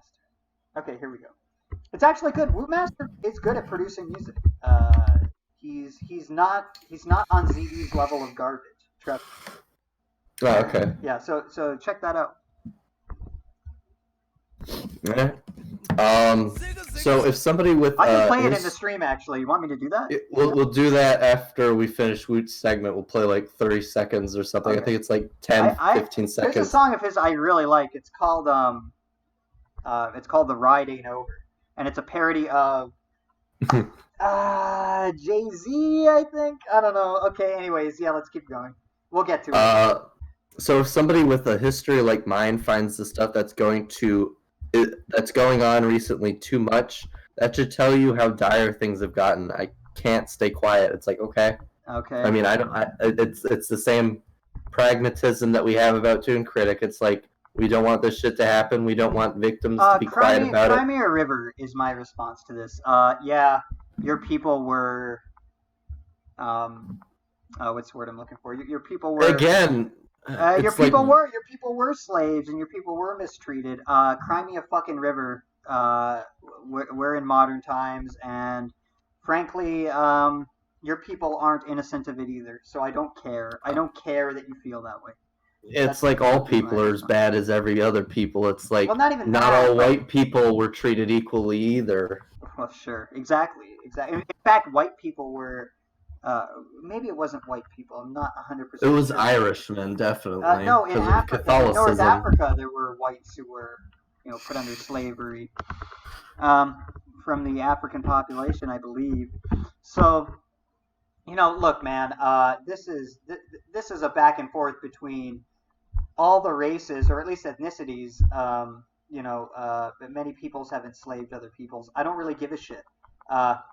Okay, here we go. It's actually good. Wootmaster is good at producing music. He's not on ZD's level of garbage. Trust me. Oh, okay. Yeah. So check that out. Yeah. So if somebody with I can play it in the stream. Actually, you want me to do that? We'll do that after we finish Woot's segment. We'll play like 30 seconds or something. Okay. I think it's like 15 seconds. There's a song of his I really like. It's called The Ride Ain't Over, and it's a parody of Jay-Z, I think. I don't know. Okay. Anyways, yeah. Let's keep going. We'll get to it. So if somebody with a history like mine finds the stuff that's going on recently too much, that should tell you how dire things have gotten. I can't stay quiet. It's like, okay. I mean, it's the same pragmatism that we have about Toon Critic. It's like, we don't want this shit to happen. We don't want victims to be quiet about it. Crimea River is my response to this. Your people were, what's the word I'm looking for? Your people were again. Your people were slaves, and your people were mistreated. Crimea fucking River. We're in modern times, and frankly, your people aren't innocent of it either. So I don't care. I don't care that you feel that way. It's like all people are as bad as every other people. It's like not all white people were treated equally either. Well, sure, exactly. In fact, white people were. Maybe it wasn't white people. I'm not 100%. It was sure. Irishmen, definitely. No, in Africa, in North Africa, there were whites who were, put under slavery from the African population, I believe. So, look, man, this is a back and forth between all the races, or at least ethnicities. Many peoples have enslaved other peoples. I don't really give a shit.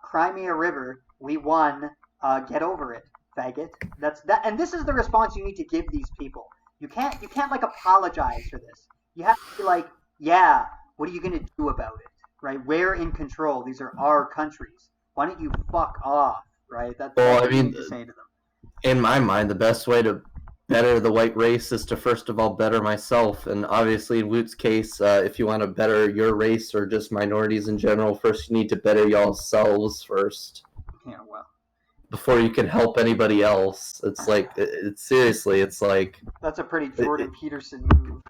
Crimea River, we won. Get over it, faggot. That's that, and this is the response you need to give these people. You can't like apologize for this. You have to be like, yeah, what are you gonna do about it, right? We're in control. These are our countries. Why don't you fuck off, right? That's what you need to say to them. In my mind, the best way to better the white race is to first of all better myself, and obviously in Woot's case, if you want to better your race or just minorities in general, first you need to better y'all's selves first. Yeah, well. Before you can help anybody else. It's like, seriously, it's like... That's a pretty Jordan Peterson move.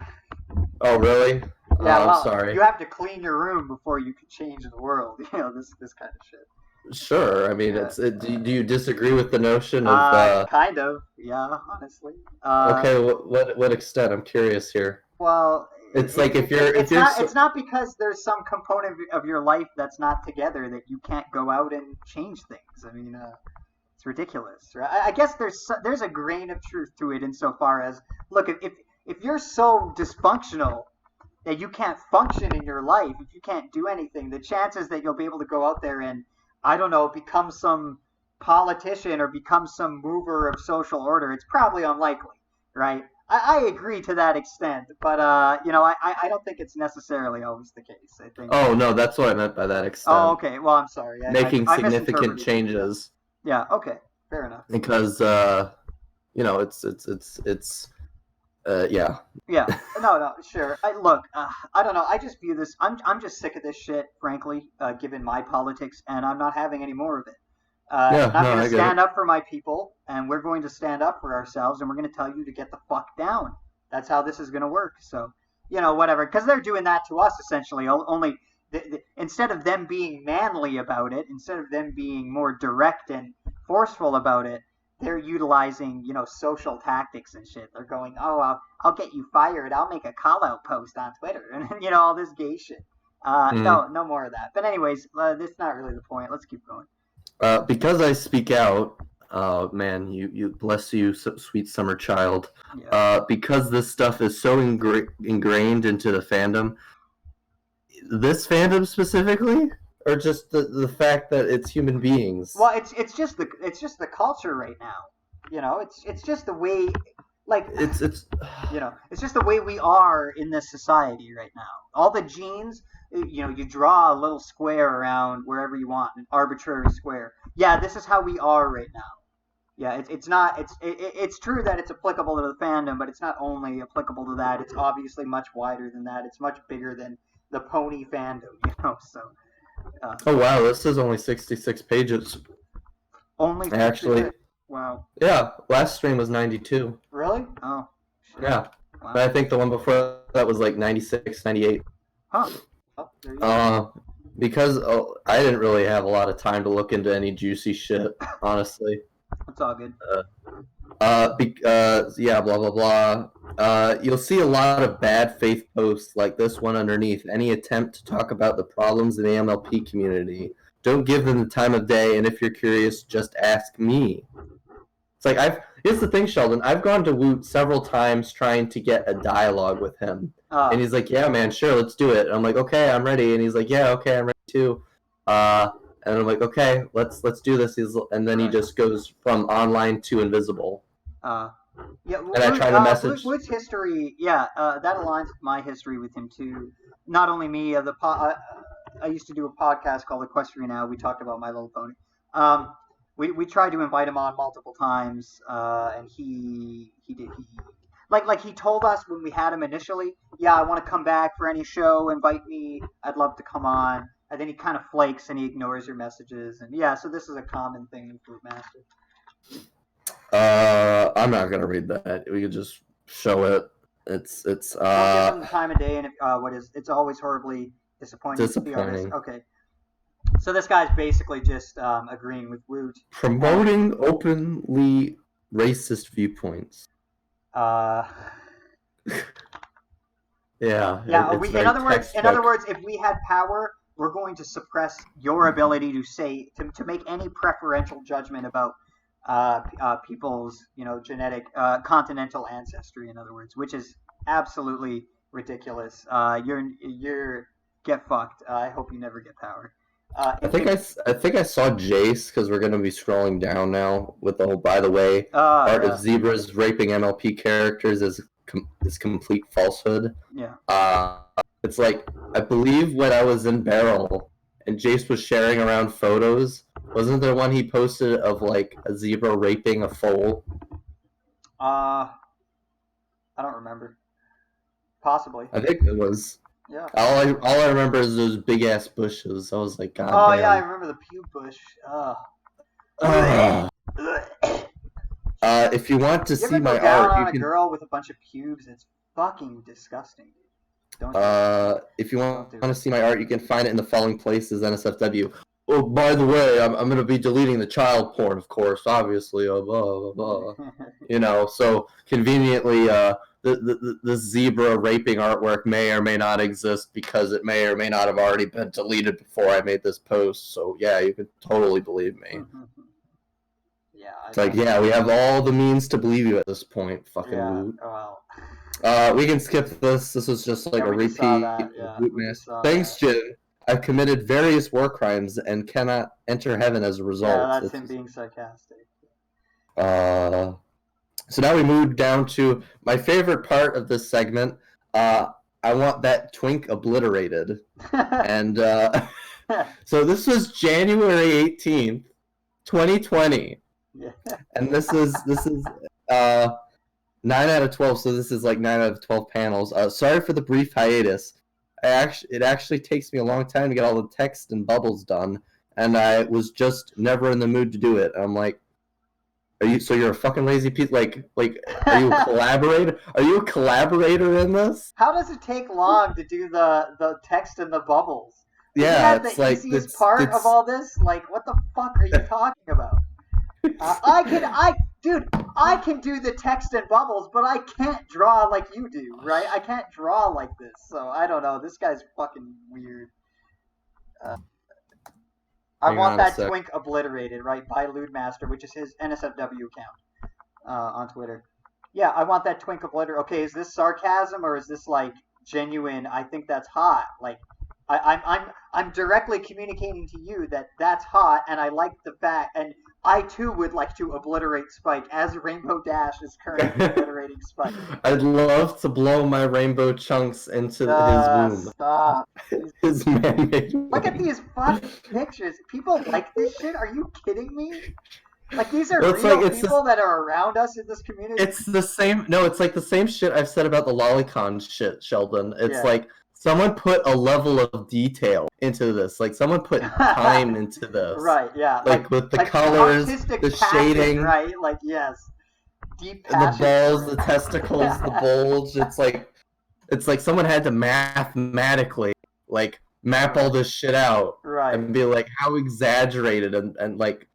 Oh, really? Yeah, I'm sorry. You have to clean your room before you can change the world. This kind of shit. Sure, I mean, do you disagree with the notion of... Kind of, yeah, honestly. Okay, what extent? I'm curious here. Well... It's not because there's some component of your life that's not together that you can't go out and change things. I mean, It's ridiculous, right? I guess there's a grain of truth to it insofar as, look, if you're so dysfunctional that you can't function in your life, if you can't do anything, the chances that you'll be able to go out there and, I don't know, become some politician or become some mover of social order, it's probably unlikely, right? I agree to that extent, but I don't think it's necessarily always the case. I think. Oh no, that's what I meant by that extent. Oh, okay. Well, I'm sorry. Making significant changes. Yeah. Okay. Fair enough. Because it's yeah. Yeah. No. Sure. Look, I don't know. I just view this. I'm just sick of this shit, frankly, given my politics, and I'm not having any more of it. I'm going to stand up for my people, and we're going to stand up for ourselves, and we're going to tell you to get the fuck down. That's how this is going to work. So, whatever. Because they're doing that to us, essentially. Only instead of them being manly about it, instead of them being more direct and forceful about it, they're utilizing, social tactics and shit. They're going, oh, I'll get you fired. I'll make a call-out post on Twitter. And, all this gay shit. No more of that. But anyways, that's not really the point. Let's keep going. Because I speak out, man, you bless you, sweet summer child. Yeah. Because this stuff is so ingrained into the fandom, this fandom specifically, or just the fact that it's human beings. Well, it's just the culture right now. It's just the way, like it's just the way we are in this society right now. All the genes. You draw a little square around wherever you want, an arbitrary square. Yeah, this is how we are right now. Yeah, it's true that it's applicable to the fandom, but it's not only applicable to that. It's obviously much wider than that. It's much bigger than the pony fandom, So. Oh wow, this is only 66 pages. Only 66? Actually. Wow. Yeah, last stream was 92. Really? Oh. Shit. Yeah, wow. But I think the one before that was like 96, 98. Huh. Because I didn't really have a lot of time to look into any juicy shit, honestly. It's all good. Yeah, blah blah blah. You'll see a lot of bad faith posts like this one underneath. Any attempt to talk about the problems in the MLP community, don't give them the time of day. And if you're curious, just ask me. It's like here's the thing, Sheldon. I've gone to Woot several times trying to get a dialogue with him. And he's like, yeah, man, sure, let's do it. And I'm like, okay, I'm ready. And he's like, yeah, okay, I'm ready too. And I'm like, okay, let's do this. And then he just goes from online to invisible. Yeah, and I try to message. Woot's history, that aligns with my history with him too. Not only me, I used to do a podcast called Equestria Now. We talked about My Little Pony. We tried to invite him on multiple times, and he told us when we had him initially, yeah, I want to come back for any show, invite me, I'd love to come on. And then he kind of flakes and he ignores your messages. And yeah, so this is a common thing with Wootmaster. I'm not gonna read that. We could just show it. It's We'll give him the time of day, and it's always horribly disappointing. To be honest. Okay. So this guy's basically just agreeing with Woot. Promoting openly racist viewpoints. Yeah. In other words, if we had power, we're going to suppress your ability to make any preferential judgment about people's genetic continental ancestry. In other words, which is absolutely ridiculous. You're get fucked. I hope you never get power. I think I saw Jace, because we're going to be scrolling down now with the whole, by the way, part of zebras raping MLP characters is complete falsehood. Yeah. It's like, I believe when I was in Barrel and Jace was sharing around photos, wasn't there one he posted of like a zebra raping a foal? I don't remember. Possibly. I think it was. Yeah. All I remember is those big ass bushes. I was like, God damn. Yeah, I remember the pube bush. If you want to see my art, you can. A girl with a bunch of pubes. It's fucking disgusting. If you want to see my art, you can find it in the following places: NSFW. Oh, by the way, I'm going to be deleting the child porn, of course, obviously. Blah blah blah. So conveniently, the zebra raping artwork may or may not exist because it may or may not have already been deleted before I made this post. So yeah, you can totally believe me. Yeah. It's like, yeah, we have all the means to believe you at this point. Fucking Woot. Oh, well. We can skip this. This was just like a repeat of Wootmaster. Thanks, Jin. I've committed various war crimes and cannot enter heaven as a result. Yeah, that's him being sarcastic. So now we move down to my favorite part of this segment. I want that twink obliterated. And so this was January 18th, 2020. Yeah. And this is 9 out of 12, so this is like 9 out of 12 panels. Sorry for the brief hiatus. It actually takes me a long time to get all the text and bubbles done, and I was just never in the mood to do it. I'm like, you're a fucking lazy piece? Like, are you a collaborator? Are you a collaborator in this? How does it take long to do the text and the bubbles? Yeah, it's the easiest part of all this. Like, what the fuck are you talking about? I can do the text and bubbles, but I can't draw like you do, right? I can't draw like this, so I don't know. This guy's fucking weird. I want that twink obliterated, right, by Wootmaster, which is his NSFW account on Twitter. Yeah, I want that twink obliterated. Okay, is this sarcasm or is this like genuine? I think that's hot. Like, I'm directly communicating to you that that's hot, and I like the fact, and I too would like to obliterate Spike as Rainbow Dash is currently obliterating Spike. I'd love to blow my rainbow chunks into his womb. Stop. His man-made womb. Look at these fucking pictures. People like this shit? Are you kidding me? Like, these are real people that are around us in this community? It's the same. No, it's like the same shit I've said about the lolicon shit, Sheldon. It's like someone put a level of detail into this. Like, someone put time into this. Right, yeah. Like with the colors, the shading. Right, like, yes. Deep passion. The balls, the testicles, the bulge. It's like someone had to mathematically, like, map all this shit out. Right. And be like, how exaggerated and like,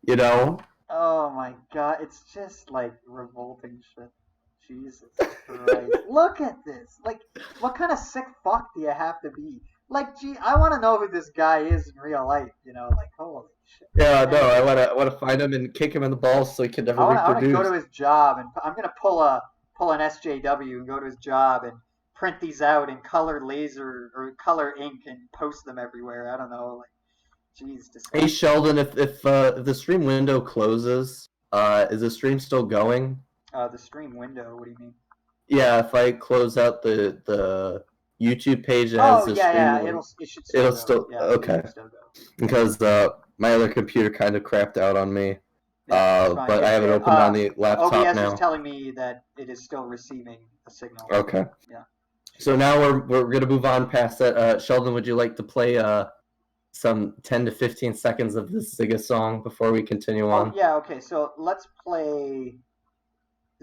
you know? Oh my god, it's just, like, revolting shit. Jesus Christ. Look at this. Like, what kind of sick fuck do you have to be? Like, gee, I want to know who this guy is in real life, you know? Like, holy shit. Yeah, no, I want to find him and kick him in the balls so he can never reproduce. I want to go to his job, and I'm going to pull an SJW and go to his job and print these out in color laser or color ink and post them everywhere. I don't know. Like, jeez. Hey, Sheldon, if the stream window closes, is the stream still going? The stream window. What do you mean? Yeah, if I close out the YouTube page that has the stream, it'll still yeah, okay. Still go. Because my other computer kind of crapped out on me, but I have it open on the laptop OBS now. is telling me that it is still receiving a signal. Okay. Yeah. So now we're gonna move on past that. Sheldon, would you like to play some 10 to 15 seconds of this Zigga song before we continue on? Yeah. Okay. So let's play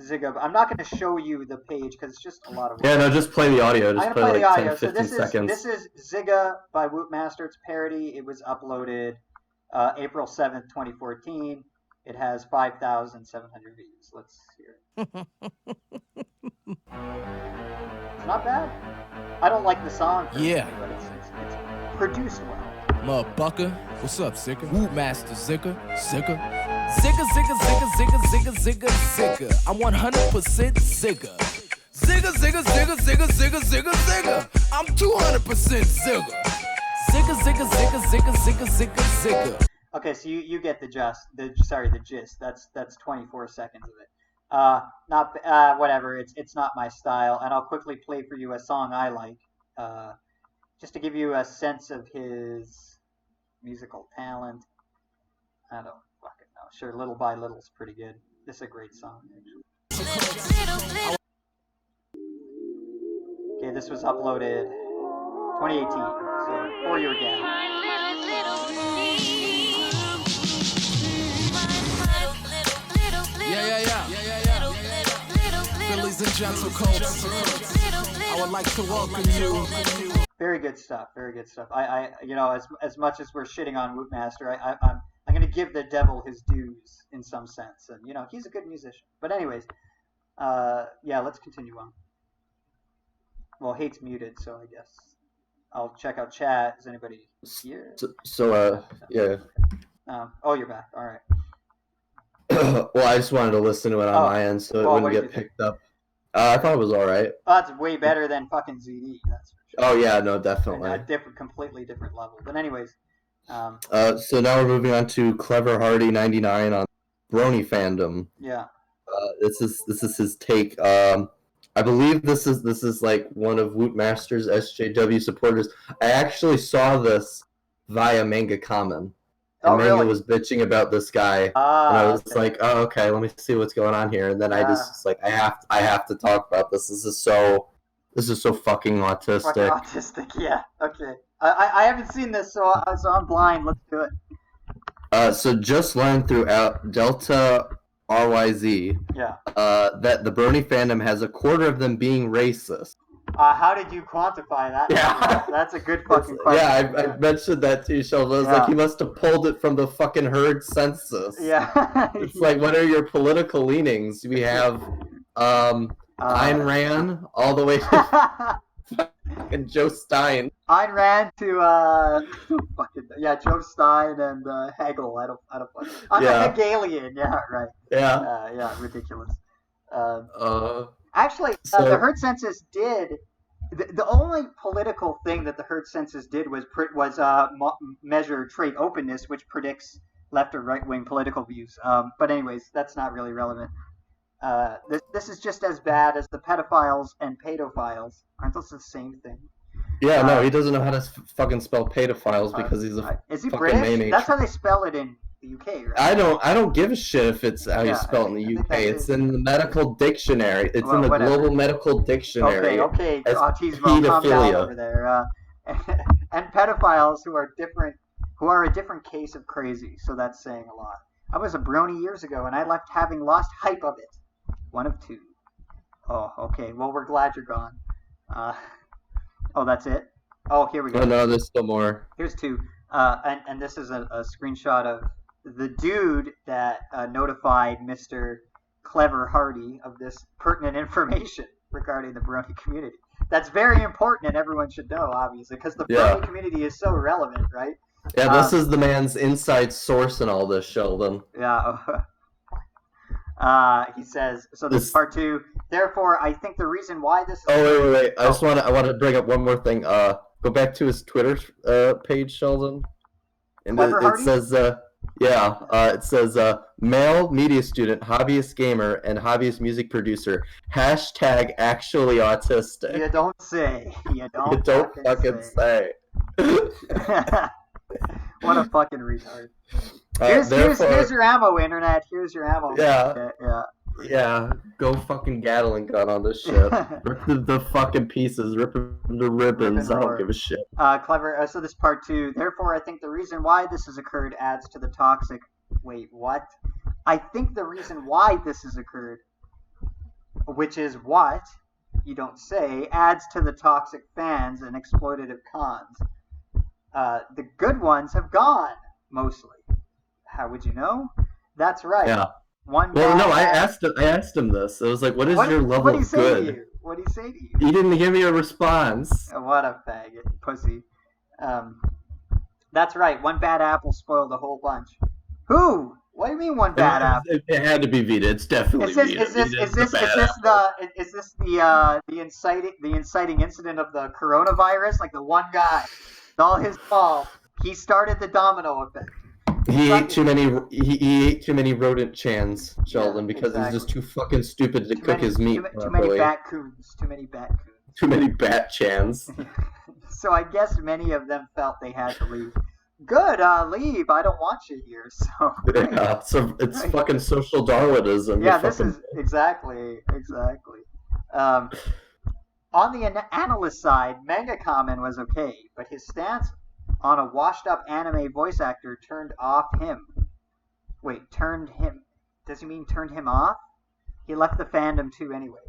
Zigga. I'm not going to show you the page because it's just a lot of work. Yeah, no, just play the audio. Just play like the audio. 10 to 15 seconds. This is Zigga by Wootmaster. It's parody. It was uploaded April 7th, 2014. It has 5,700 views. Let's hear it. It's not bad. I don't like the song. Yeah. But it's produced well. Motherfucker, what's up, Zigga? Wootmaster, Zigga. Zigga, Zigga, Zigga, Zigga, Zigga, Zigga, Zigga. I'm 100% Zigga. Zigga, Zigga, Zigga, Zigga, Zigga, Zigga, Zigga. I'm 200% Zigga. Zigga, Zigga, Zigga, Zigga, Zigga, Zigga, Zigga. Okay, so you get the gist. That's 24 seconds of it. Whatever. It's not my style, and I'll quickly play for you a song I like, just to give you a sense of his musical talent. I don't fucking know. Sure, Little by Little's pretty good. This is a great song, actually. Okay, this was uploaded 2018, so 4 year gap. Yeah. Ladies and gentlemen, I would like to welcome you. Very good stuff. Very good stuff. I you know, as much as we're shitting on Wootmaster, I'm going to give the devil his dues in some sense, and you know, he's a good musician. But anyways, yeah, let's continue on. Well, Hate's muted, so I guess I'll check out chat. Is anybody here? So yeah. Oh, you're back. All right. Well, I just wanted to listen to it on my end so it wouldn't get picked up. I thought it was all right. Oh, it's way better than fucking ZD. That's for sure. Oh yeah, no, definitely. Completely different level. But anyways. So now we're moving on to Clever Hardy 99 on Brony Fandom. Yeah. This is his take. I believe this is like one of Wootmaster's SJW supporters. I actually saw this via Manga Common. And Manga was bitching about this guy, and I was like, "Oh, okay, let me see what's going on here." And then I just like, I have to talk about this. This is so fucking autistic. Fucking autistic, yeah. Okay, I haven't seen this, so I'm blind. Let's do it. So just learned through Delta RYZ, that the Brony Fandom has a quarter of them being racist. How did you quantify that? Yeah. That's a good fucking question. Yeah, I mentioned that too, Sheldon. I was like, he must have pulled it from the fucking herd census. Yeah. It's like, what are your political leanings? We have Ayn Rand all the way to fucking Joe Stein. Ayn Rand to Joe Stein and Hegel. I don't I'm a Hegelian. Yeah, right. Yeah. Ridiculous. Actually, the herd census did. The only political thing that the herd census did was measure trait openness, which predicts left or right wing political views. But anyways, that's not really relevant. This is just as bad as the pedophiles and pedophiles. Aren't those the same thing? Yeah, no, he doesn't know how to fucking spell pedophiles because he's a is he fucking British? maniac. That's how they spell it in the UK, right? I don't give a shit if it's how you spell it in the UK. It's in the medical dictionary. It's in the global medical dictionary. Okay. Autismo, calm down over there. And pedophiles who are a different case of crazy. So that's saying a lot. I was a brony years ago, and I left having lost hype of it. One of two. Oh, okay. Well, we're glad you're gone. That's it? Oh, here we go. Oh, no, there's still more. Here's two. And this is a screenshot of the dude that notified Mr. Clever Hardy of this pertinent information regarding the Brony community. That's very important, and everyone should know, obviously, because the Brony community is so relevant, right? Yeah, this is the man's inside source in all this, Sheldon. Yeah. He says, so this is part two. Therefore, I think the reason why this is... Oh, wait. I want to bring up one more thing. Go back to his Twitter page, Sheldon. And it says, it says, male media student, hobbyist gamer, and hobbyist music producer. Hashtag actually autistic. You don't say. You don't fucking say. What a fucking retard. Here's your ammo, internet. Here's your ammo. Yeah. Go fucking Gatling gun on this shit. Rip the fucking pieces. Rip them to ribbons. I don't give a shit. Clever. So this part two. Therefore, I think the reason why this has occurred adds to the toxic... Wait, what? I think the reason why this has occurred, which is what, you don't say, adds to the toxic fans and exploitative cons. The good ones have gone, mostly. How would you know? That's right. Yeah. I asked him this. I was like, what is your level of good? What did he say to you? He didn't give me a response. What a faggot. Pussy. That's right. One bad apple spoiled a whole bunch. Who? What do you mean one bad apple? It had to be Vida. It's definitely Vida. Is this the inciting incident of the coronavirus? Like the one guy, it's all his fault. He started the domino effect. He ate too many rodent chans, Sheldon, because he's just too fucking stupid to cook his meat properly. Too many bat coons. Too many bat chans. So I guess many of them felt they had to leave. Good, leave. I don't want you here. So yeah, so it's fucking social Darwinism. Yeah, this is exactly. On the analyst side, Manga Comment was okay, but his stance on a washed-up anime voice actor turned him. Does he mean turned him off? He left the fandom too anyway.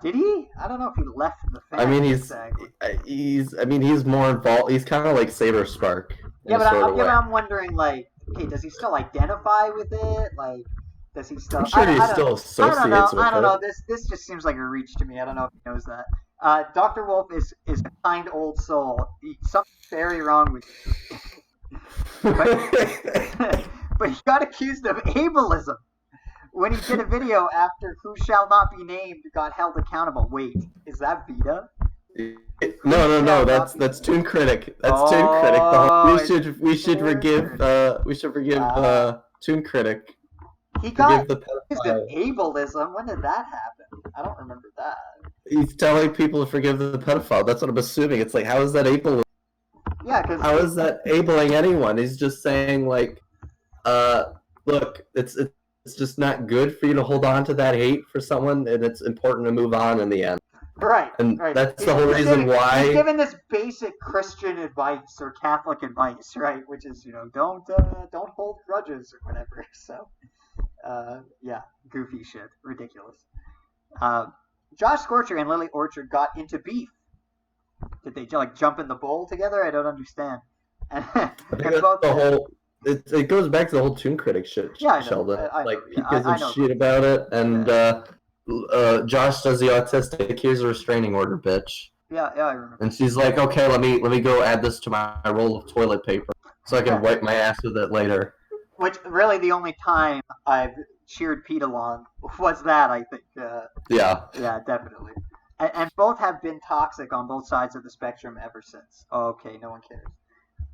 Did he? I don't know if he left the fandom. I mean, he's more involved. He's kind of like Saber Spark. Yeah, but I'm wondering, like, okay, does he still identify with it? Like, does he still? I'm sure he still associates with it. I don't know. This just seems like a reach to me. I don't know if he knows that. Dr. Wolf is a kind old soul. Something's very wrong with you. But but he got accused of ableism when he did a video after Who Shall Not Be Named got held accountable. Wait, is that Vida? No. That's Toon Critic. That's Toon Critic. We should forgive Toon Critic. He got accused of ableism. When did that happen? I don't remember that. He's telling people to forgive the pedophile. That's what I'm assuming. It's like, how is that ableism? Yeah, because how is that abling anyone? He's just saying like, look, it's just not good for you to hold on to that hate for someone, and it's important to move on in the end. Right. And that's the whole reason why. He's given this basic Christian advice or Catholic advice, right? Which is, don't hold grudges or whatever. So, yeah, goofy shit, ridiculous. Josh Scorcher and Lily Orchard got into beef. Did they like jump in the bowl together? I don't understand. It goes back to the whole Toon Critic shit, yeah, Sheldon. He gives a shit about it, and Josh does the autistic. Here's a restraining order, bitch. Yeah, I remember. And she's like, okay, let me go add this to my roll of toilet paper so I can wipe my ass with it later. Which really the only time I've cheered Pete along was that, I think. Yeah, definitely. And both have been toxic on both sides of the spectrum ever since. Okay, no one cares.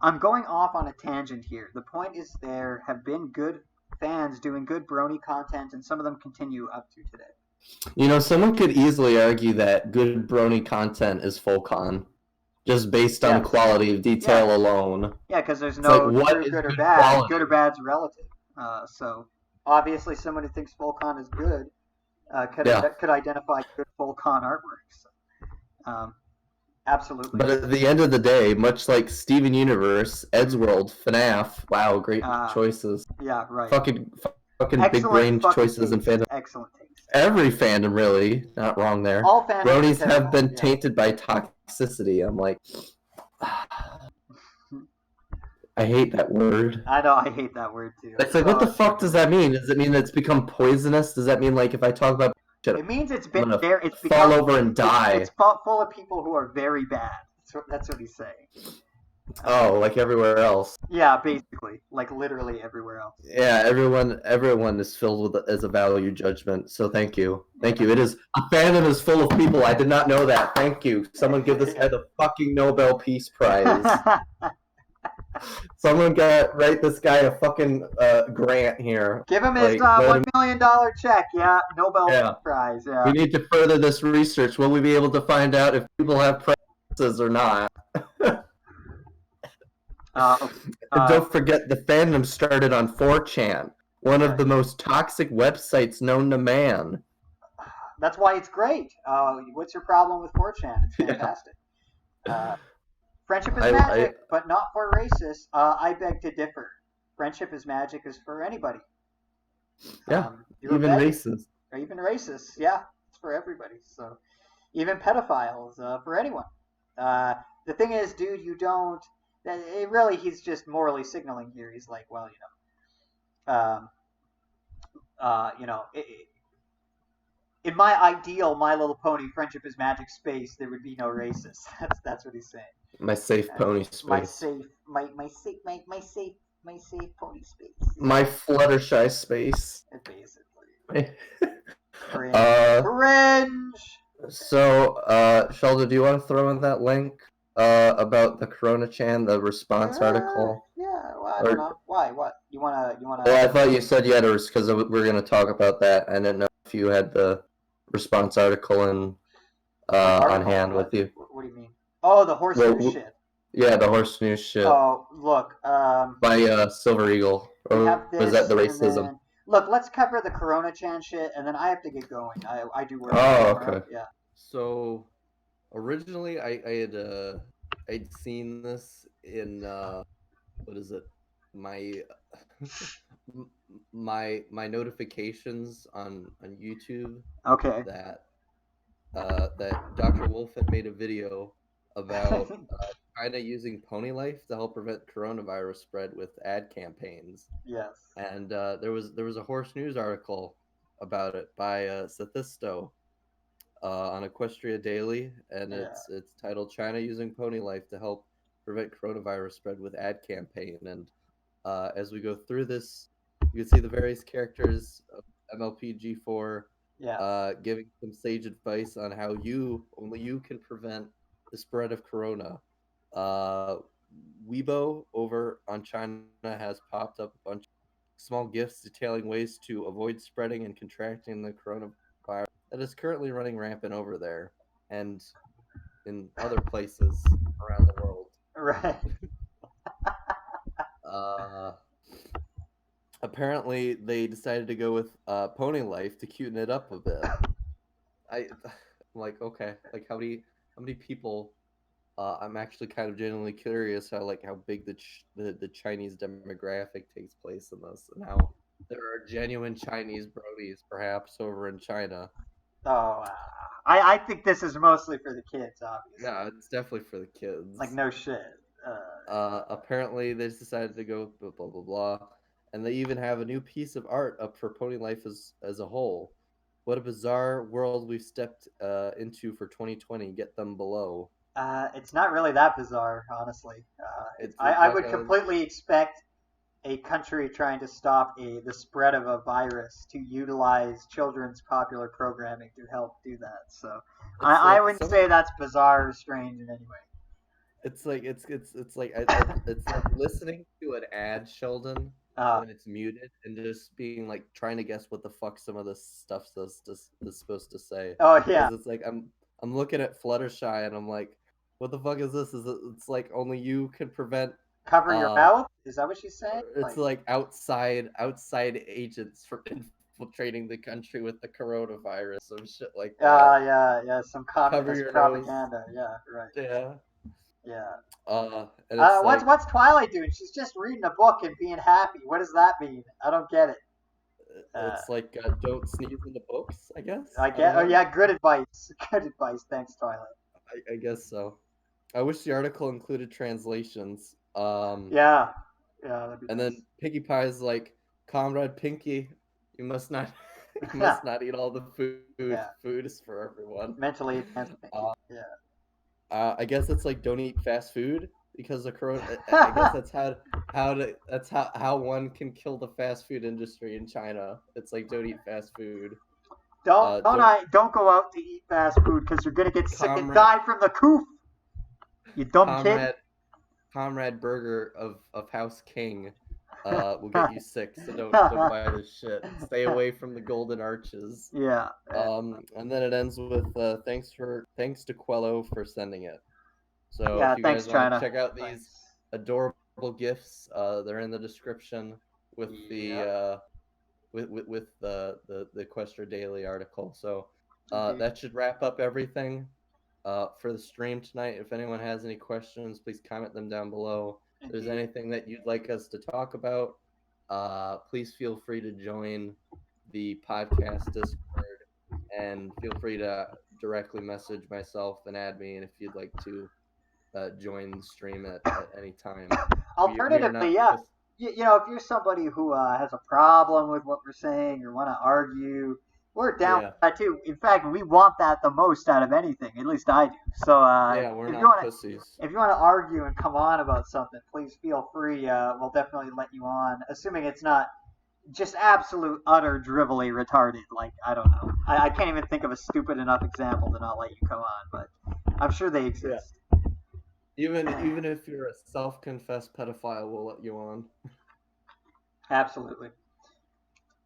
I'm going off on a tangent here. The point is there have been good fans doing good Brony content, and some of them continue up to today. Someone could easily argue that good Brony content is full con, just based on quality of detail alone. Yeah, because there's no true good or bad. Quality? Good or bad's relative. So obviously someone who thinks full con is good could identify good full con artworks. Absolutely. But at the end of the day, much like Steven Universe, Eddsworld, FNAF, wow, great choices. Yeah, right. Fucking big brain choices in fandom. Excellent taste. Every fandom, really. Not wrong there. All fandoms Bronies have been tainted by toxicity. I'm like, I hate that word. I know, I hate that word too. It's like, what the fuck does that mean? Does it mean that it's become poisonous? Does that mean, like, if I talk about shit, it means it's been there. It's fall over and die. It's full of people who are very bad. That's what he's saying. Like everywhere else. Yeah, basically, like literally everywhere else. Yeah, everyone is filled with as a value judgment. So thank you. It is a fandom is full of people. I did not know that. Thank you. Someone give this guy the fucking Nobel Peace Prize. Someone write this guy a fucking grant here. Give him his $1 million check. Yeah, Nobel Peace Prize. Yeah. We need to further this research. Will we be able to find out if people have preferences or not? Don't forget, the fandom started on 4chan, one of the most toxic websites known to man. That's why it's great. What's your problem with 4chan? It's fantastic. Friendship is magic, but not for racists. I beg to differ. Friendship is magic is for anybody. Yeah, even racists. Or even racists, yeah. It's for everybody. So even pedophiles, for anyone. The thing is, dude, you don't... he's just morally signaling here. He's like, well, in my ideal My Little Pony Friendship is Magic space, there would be no racists. That's what he's saying. My safe pony space. My safe pony space. My Fluttershy space. Basically. Cringe. So, Sheldon, do you want to throw in that link about the CoronaChan, the response article? Yeah. Well, I don't know. Why? What? You wanna? Well, I thought you said you had because we're gonna talk about that. I didn't know if you had the response article on hand with you. What do you mean? Oh, the horse news shit. Yeah, the horse news shit. Oh, look. By Silver Eagle. Or was that the racism? Look, let's cover the CoronaChan shit, and then I have to get going. I do work. Oh, okay. Yeah. So, originally, I'd seen this in what is it? My notifications on YouTube. Okay. That Dr. Wolf had made a video about China using pony life to help prevent coronavirus spread with ad campaigns. Yes. And there was a horse news article about it by Sethisto on Equestria Daily, and it's titled "China using pony life to help prevent coronavirus spread with ad campaign." And as we go through this you can see the various characters of MLPG4 giving some sage advice on how only you can prevent the spread of corona. Weibo over on China has popped up a bunch of small gifts detailing ways to avoid spreading and contracting the coronavirus that is currently running rampant over there and in other places around the world. Right. Apparently, they decided to go with Pony Life to cuten it up a bit. I'm like, okay, like how many people? I'm actually kind of genuinely curious how big the Chinese demographic takes place in this, and how there are genuine Chinese bronies perhaps over in China. Oh, I think this is mostly for the kids, obviously. Yeah, it's definitely for the kids. Like, no shit. Apparently, they decided to go blah blah blah blah, and they even have a new piece of art up for Pony Life as a whole. What a bizarre world we've stepped into for 2020. Get them below. It's not really that bizarre, honestly. I would completely expect a country trying to stop the spread of a virus to utilize children's popular programming to help do that. So I wouldn't say that's bizarre or strange in any way. It's like it's like listening to an ad, Sheldon, when it's muted, and just being like trying to guess what the fuck some of this stuff is supposed to say. Oh yeah. Because it's like I'm looking at Fluttershy and I'm like, what the fuck is this? It's like only you can prevent. Cover your mouth? Is that what she's saying? It's like outside agents for infiltrating the country with the coronavirus, some shit like that. Yeah, some communist propaganda. Nose. Yeah, right. Yeah. Yeah. And what's Twilight doing? She's just reading a book and being happy. What does that mean? I don't get it. It's like don't sneeze in the books, I guess. Oh yeah, good advice. Good advice. Thanks, Twilight. I guess so. I wish the article included translations. Yeah. That'd be and nice. then Piggy Pie's like, Comrade Pinky, you must not eat all the food. Yeah. Food is for everyone. Mentally advanced Pinky. Yeah. I guess it's like don't eat fast food because of corona. I guess that's how one can kill the fast food industry in China. It's like don't eat fast food. Don't go out to eat fast food because you're gonna get sick and die from the coof. You dumb kid. Comrade Burger of House King will get you sick, so don't buy this shit. Stay away from the Golden Arches. Yeah. And then it ends with thanks to Quello for sending it. So yeah, if you thanks, guys want China. to check out these adorable gifts, they're in the description with the Equestria Daily article. So that should wrap up everything for the stream tonight. If anyone has any questions, please comment them down below. If there's anything that you'd like us to talk about, please feel free to join the podcast Discord, and feel free to directly message myself and add me, and if you'd like to join the stream at any time. Alternatively, if you're somebody who has a problem with what we're saying or want to argue, we're down for that too. In fact, we want that the most out of anything. At least I do. So we're not pussies. If you want to argue and come on about something, please feel free. We'll definitely let you on, assuming it's not just absolute utter drivelly retarded. Like, I don't know. I can't even think of a stupid enough example to not let you come on, but I'm sure they exist. Yeah. Even if you're a self-confessed pedophile, we'll let you on. Absolutely.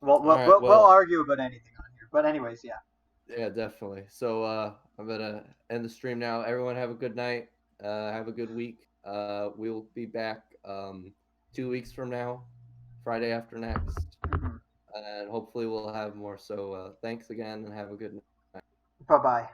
We'll argue about anything on here. But anyways, yeah. Yeah, definitely. So I'm going to end the stream now. Everyone have a good night. Have a good week. We'll be back 2 weeks from now, Friday after next. And hopefully we'll have more. So thanks again and have a good night. Bye-bye.